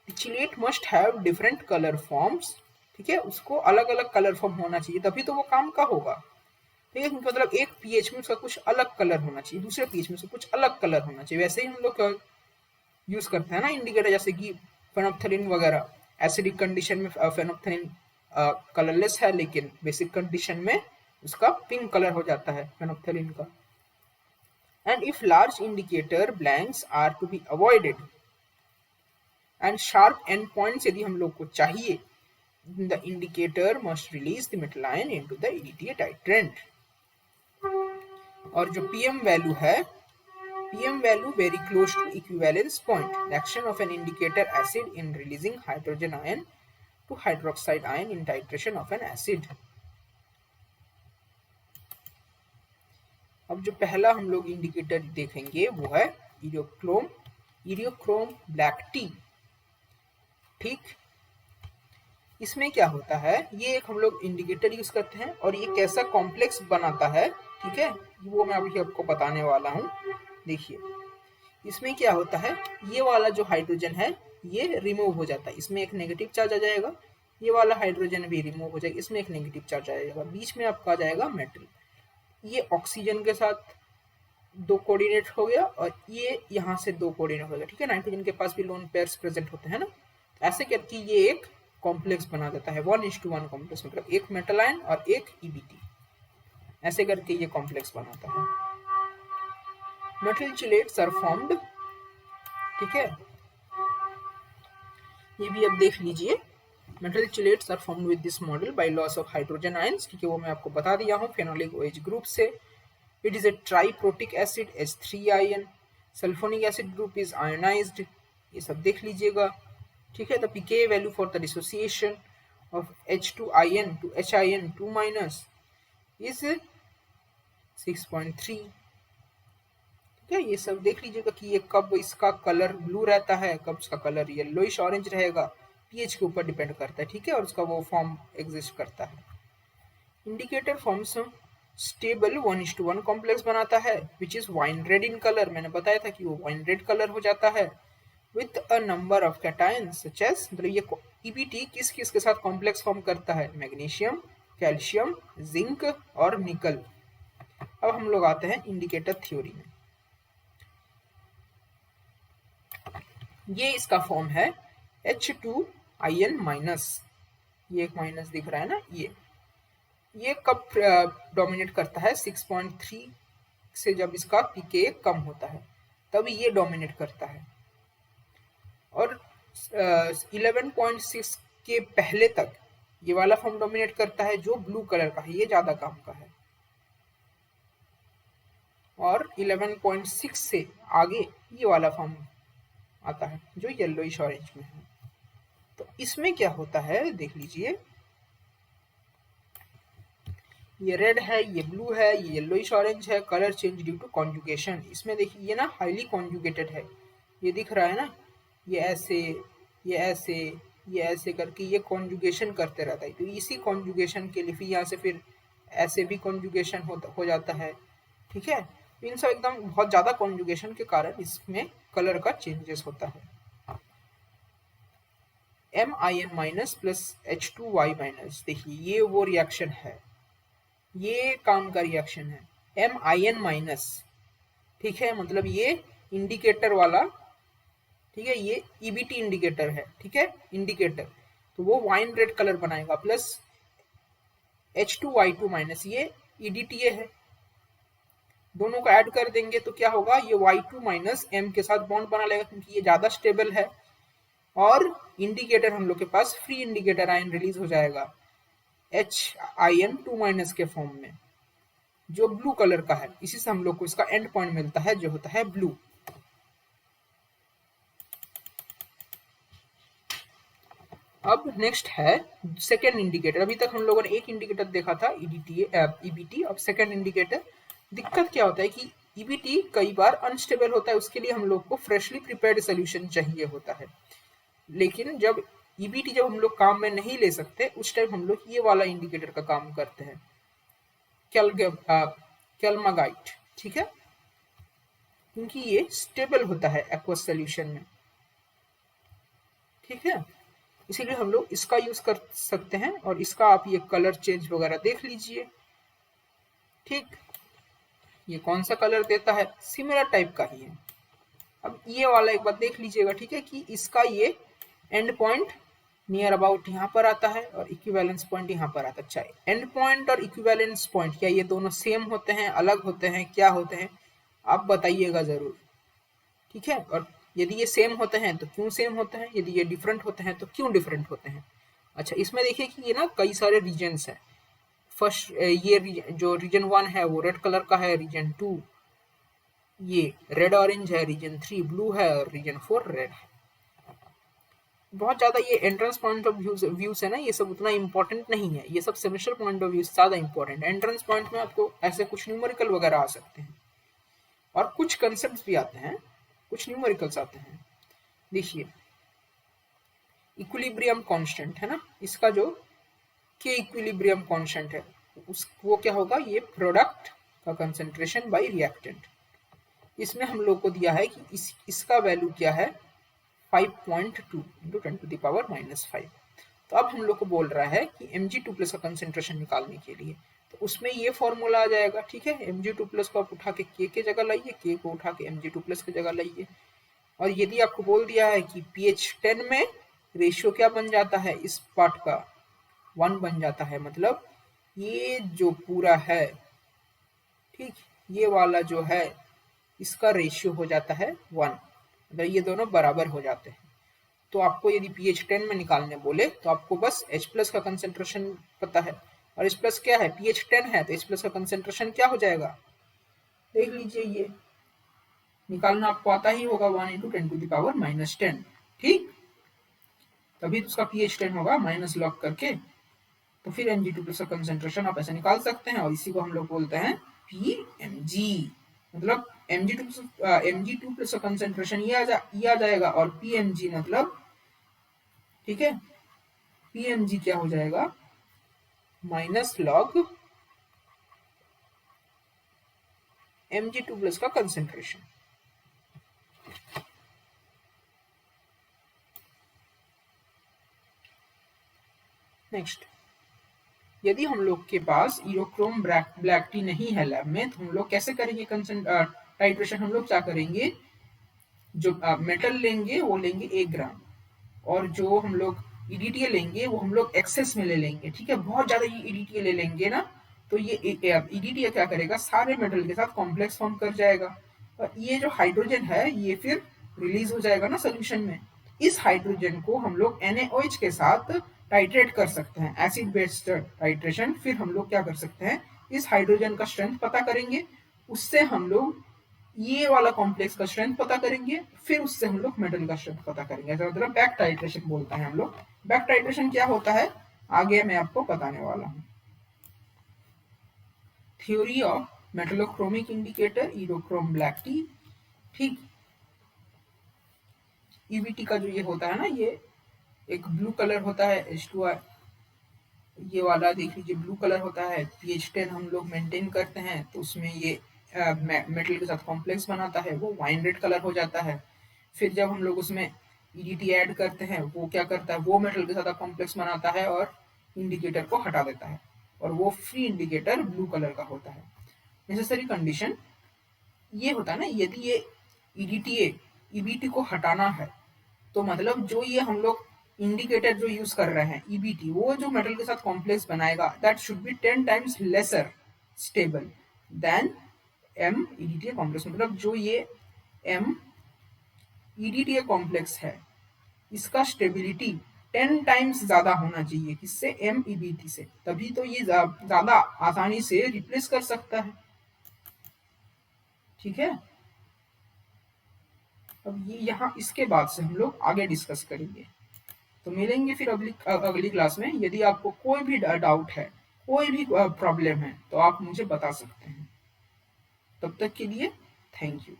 S1: Chelate must have different colour forms, ठीक है। उसको अलग अलग कलर फॉर्म होना चाहिए तभी तो वो काम का होगा, ठीक है। मतलब एक पीएच में उसका कुछ अलग कलर होना चाहिए, दूसरे पीएच में उसका कुछ अलग कलर होना चाहिए। वैसे ही हम लोग यूज करते हैं ना इंडिकेटर, जैसे कि फेनोप्थलीन वगैरह। एसिडिक कंडीशन में फेनोप्थलीन कलरलेस है लेकिन बेसिक कंडीशन में उसका पिंक कलर हो जाता है फेनोप्थलीन का। And if large indicator blanks are to be avoided and sharp end points यदि हम लोग को चाहिए, the indicator must release the metal ion into the EDTA titrant. और जो पीएम वैल्यू है, PM value very close to equivalence point. The action of an indicator acid in releasing hydrogen ion to hydroxide ion in titration of an acid. अब जो पहला हम लोग इंडिकेटर देखेंगे वो है इरियोक्रोम ब्लैक टी, ठीक। इसमें क्या होता है, ये एक हम लोग इंडिकेटर यूज करते हैं और ये कैसा कॉम्प्लेक्स बनाता है, ठीक है, वो मैं अभी आपको बताने वाला हूँ। देखिए इसमें क्या होता है, ये वाला जो हाइड्रोजन है ये रिमूव हो जाता है, इसमें एक नेगेटिव चार्ज आ जाएगा। ये वाला हाइड्रोजन भी रिमूव हो जाएगा, इसमें एक नेगेटिव चार्ज आ जाएगा। बीच में आपका आ जाएगा मेटल। ये ऑक्सीजन के साथ 2 कोऑर्डिनेट हो गया और ये यहाँ से 2 कोऑर्डिनेट हो गया, ठीक है। नाइट्रोजन के पास भी लोन पेयर्स प्रेजेंट होते हैं ना, ऐसे करके ये एक कॉम्प्लेक्स बना देता है 1:1 कॉम्प्लेक्स, मतलब एक मेटल आयन और एक ईबीटी, ऐसे करके ये कॉम्प्लेक्स बनाता है। मेटल चिलेट्स आर फॉर्म्ड, ठीक है। ये भी अब देख लीजिए। Metal chelates are formed with this model by loss of hydrogen ions, क्योंकि वो मैं आपको बता दिया हूँ फेनोलिक OH ग्रुप से। It is a triprotic acid H3 ion. Sulphonic acid group is ionised, ये सब देख लीजिएगा, ठीक है। The pK value for the dissociation of H2 ion to H ion 2- is 6.3, ठीक है। ये सब देख लीजिएगा कि ये कब इसका कलर ब्लू रहता है, कब इसका कलर येलोइश ऑरेंज रहेगा, पीएच के ऊपर डिपेंड करता है, ठीक है। और उसका वो फॉर्म एग्जिस्ट करता है। इंडिकेटर फॉर्म्स स्टेबल 1:1 कॉम्प्लेक्स बनाता है which is wine red in colour. मैंने बताया था कि वो वाइन रेड कलर हो जाता है with a number of cations such as, मतलब ये ईबीटी किस किस के साथ कॉम्प्लेक्स फॉर्म करता है, मैग्नीशियम, कैल्शियम, जिंक और निकल। अब हम लोग आते हैं इंडिकेटर थ्योरी में। ये इसका फॉर्म है H2 आयन माइनस, ये एक माइनस दिख रहा है ना, ये कब डोमिनेट करता है, 6.3 से जब इसका pK कम होता है तभी ये डोमिनेट करता है। और 11.6 के पहले तक ये वाला फॉर्म डोमिनेट करता है जो ब्लू कलर का है, ये ज्यादा काम का है। और 11.6 से आगे ये वाला फॉर्म आता है जो येलोइश ऑरेंज में है। तो इसमें क्या होता है देख लीजिए, ये रेड है, ये ब्लू है, ये येलोइश ऑरेंज है, colour change due to conjugation. इसमें देखिए ये ना हाईली कॉन्जुगेटेड है, ये दिख रहा है ना, ये ऐसे, ये ऐसे, ये ऐसे करके ये कॉन्जुगेशन करते रहता है। तो इसी कॉन्जुगेशन के लिए फिर यहाँ से फिर ऐसे भी कॉन्जुगेशन हो जाता है, ठीक है। इन सब एकदम बहुत ज़्यादा कॉन्जुगेशन के कारण इसमें कलर का चेंजेस होता है। MiN minus plus H2Y minus, देखिए ये वो रिएक्शन है, ये काम का रिएक्शन है। MiN माइनस, ठीक है, मतलब ये इंडिकेटर वाला, ठीक है, ये EBT इंडिकेटर है, ठीक है, इंडिकेटर, तो वो वाइन रेड कलर बनाएगा, प्लस H2Y2 माइनस, ये EDTA है। दोनों को ऐड कर देंगे तो क्या होगा, ये Y2 माइनस M के साथ बॉन्ड बना लेगा क्योंकि ये ज्यादा स्टेबल है, और इंडिकेटर हम लोग के पास फ्री इंडिकेटर आयन रिलीज हो जाएगा HIN2 माइनस के फॉर्म में, जो ब्लू कलर का है। इसी से हम लोग को इसका एंड पॉइंट मिलता है जो होता है ब्लू। अब नेक्स्ट है सेकेंड इंडिकेटर। अभी तक हम लोगों ने एक इंडिकेटर देखा था EBT, अब सेकेंड इंडिकेटर। दिक्कत क्या होता है कि EBT कई बार अनस्टेबल होता है, उसके लिए हम लोग को फ्रेशली प्रिपेयर्ड सोल्यूशन चाहिए होता है। लेकिन जब EBT जब हम लोग काम में नहीं ले सकते, उस टाइम हम लोग ये वाला इंडिकेटर का काम करते हैं, कैल्मागाइट, ठीक है, क्योंकि ये स्टेबल होता है एक्वस सोल्यूशन में, ठीक है। इसीलिए हम लोग इसका यूज कर सकते हैं, और इसका आप ये कलर चेंज वगैरह देख लीजिए, ठीक, ये कौन सा कलर देता है, सिमिलर टाइप का ही है। अब ये वाला एक बार देख लीजिएगा, ठीक है, कि इसका ये एंड पॉइंट नियर अबाउट यहाँ पर आता है और इक्विवेलेंस पॉइंट यहाँ पर आता है। अच्छा, एंड पॉइंट और इक्विवेलेंस पॉइंट क्या ये दोनों सेम होते हैं, अलग होते हैं, क्या होते हैं, आप बताइएगा जरूर, ठीक है। और यदि ये सेम होते हैं तो क्यों सेम होते हैं, यदि ये डिफरेंट होते हैं तो क्यों डिफरेंट होते हैं। अच्छा, इसमें देखिए कि ये ना कई सारे रीजन्स हैं। फर्स्ट ये जो रीजन 1 है वो रेड कलर का है, रीजन 2 ये रेड ऑरेंज है, रीजन 3 ब्लू है, और रीजन 4 रेड है। बहुत ज्यादा ये एंट्रेंस पॉइंट ऑफ व्यूज है ना, ये सब उतना इंपॉर्टेंट नहीं है, ये सब सेमेस्टर पॉइंट ऑफ व्यू से ज्यादा इंपॉर्टेंट है। एंट्रेंस पॉइंट में आपको ऐसे कुछ न्यूमेरिकल वगैरह आ सकते हैं, और कुछ कंसेप्ट भी आते हैं, कुछ न्यूमेरिकल्स आते हैं। देखिए इक्विलिब्रियम कांस्टेंट है ना, इसका जो के इक्विलिब्रियम कांस्टेंट है उस वो क्या होगा, ये प्रोडक्ट का कंसेंट्रेशन बाय रिएक्टेंट। इसमें हम लोग को दिया है कि इसका वैल्यू क्या है, 5.2 इंटू 10⁻⁻5। तो अब हम लोग को बोल रहा है कि Mg2+ का कंसेंट्रेशन निकालने के लिए, तो उसमें ये फॉर्मूला आ जाएगा, ठीक है। Mg2+ को आप उठा के K जगह लाइए, K को उठा के Mg2+ की जगह लाइए। और यदि आपको बोल दिया है कि pH10 में रेशियो क्या बन जाता है, इस पार्ट का 1 बन जाता है, मतलब ये जो पूरा है, ठीक, ये वाला जो है इसका रेशियो हो जाता है 1, अगर ये दोनों बराबर हो जाते हैं। तो आपको यदि pH10 में निकालने बोले तो आपको बस H+ का कंसेंट्रेशन पता है, और H+ क्या है, pH10 है, तो H+ का कंसेंट्रेशन क्या हो जाएगा, देख लीजिए, ये निकालना आपको आता ही होगा, 1 इंटू 10⁻⁻10, ठीक, तभी तो उसका pH10 होगा, माइनस लॉग करके। तो फिर Mg2+ का कंसेंट्रेशन आप ऐसे निकाल सकते हैं, और इसी को हम लोग बोलते हैं Pmg, मतलब Mg2+ का कंसेंट्रेशन ये आ जाएगा, और Pmg मतलब, ठीक है, Pmg क्या हो जाएगा, माइनस लॉग Mg2+ का कंसेंट्रेशन। नेक्स्ट, यदि हम लोग के पास ईरोक्रोम ब्लैक टी नहीं है लैब में, तो हम लोग कैसे करेंगे टाइट्रेशन, हम लोग क्या करेंगे, जो मेटल लेंगे वो लेंगे 1 ग्राम, और जो हम लोग EDTA लेंगे वो हम लोग एक्सेस में ले लेंगे, ठीक है। बहुत ज्यादा ये EDTA ले लेंगे ना, तो ये EDTA क्या करेगा, सारे मेटल के साथ कॉम्प्लेक्स फॉर्म कर जाएगा, और ये जो हाइड्रोजन है ये फिर रिलीज हो जाएगा ना सोल्यूशन में। इस हाइड्रोजन को हम लोग NaOH के साथ टाइट्रेट कर सकते हैं, एसिड बेस्ड टाइट्रेशन। फिर हम लोग क्या कर सकते हैं, इस हाइड्रोजन का स्ट्रेंथ पता करेंगे, उससे हम लोग ये वाला कॉम्प्लेक्स का स्ट्रेंथ पता करेंगे, फिर उससे हम लोग मेटल का स्ट्रेंथ पता करेंगे। ऐसा मतलब बैक टाइट्रेशन बोलता है हम लोग। बैक टाइट्रेशन क्या होता है आगे मैं आपको बताने वाला हूँ। Theory of metallochromic indicator Eriochrome black T. ठीक, ईबीटी का जो ये होता है ना, ये एक ब्लू कलर होता है H2, ये वाला देख लीजिए ब्लू कलर होता है। pH 10 हम लोग मेंटेन करते हैं तो उसमें ये मेटल के साथ कॉम्प्लेक्स बनाता है, वो वाइन रेड कलर हो जाता है। फिर जब हम लोग उसमें ईडीटी ऐड करते हैं, वो क्या करता है, वो मेटल के साथ कॉम्प्लेक्स बनाता है और इंडिकेटर को हटा देता है, और वो फ्री इंडिकेटर ब्लू कलर का होता है। नेसेसरी कंडीशन ये होता है ना, यदि ये ईडीटीए ईबीटी को हटाना है तो मतलब जो ये हम लोग इंडिकेटर जो यूज कर रहे हैं ईबीटी, वो जो मेटल के साथ कॉम्प्लेक्स बनाएगा that should be 10 times lesser stable than M EDTA complex. मतलब जो ये एम ईडीटीए कॉम्प्लेक्स है इसका स्टेबिलिटी 10 टाइम्स ज्यादा होना चाहिए किससे, एम ईबीटी से, तभी तो ये ज्यादा आसानी से रिप्लेस कर सकता है। ठीक है, अब ये यहाँ इसके बाद से हम लोग आगे डिस्कस करेंगे। तो मिलेंगे फिर अगली क्लास में। यदि आपको कोई भी डाउट है, कोई भी प्रॉब्लम है तो आप मुझे बता सकते हैं। तब तक के लिए थैंक यू।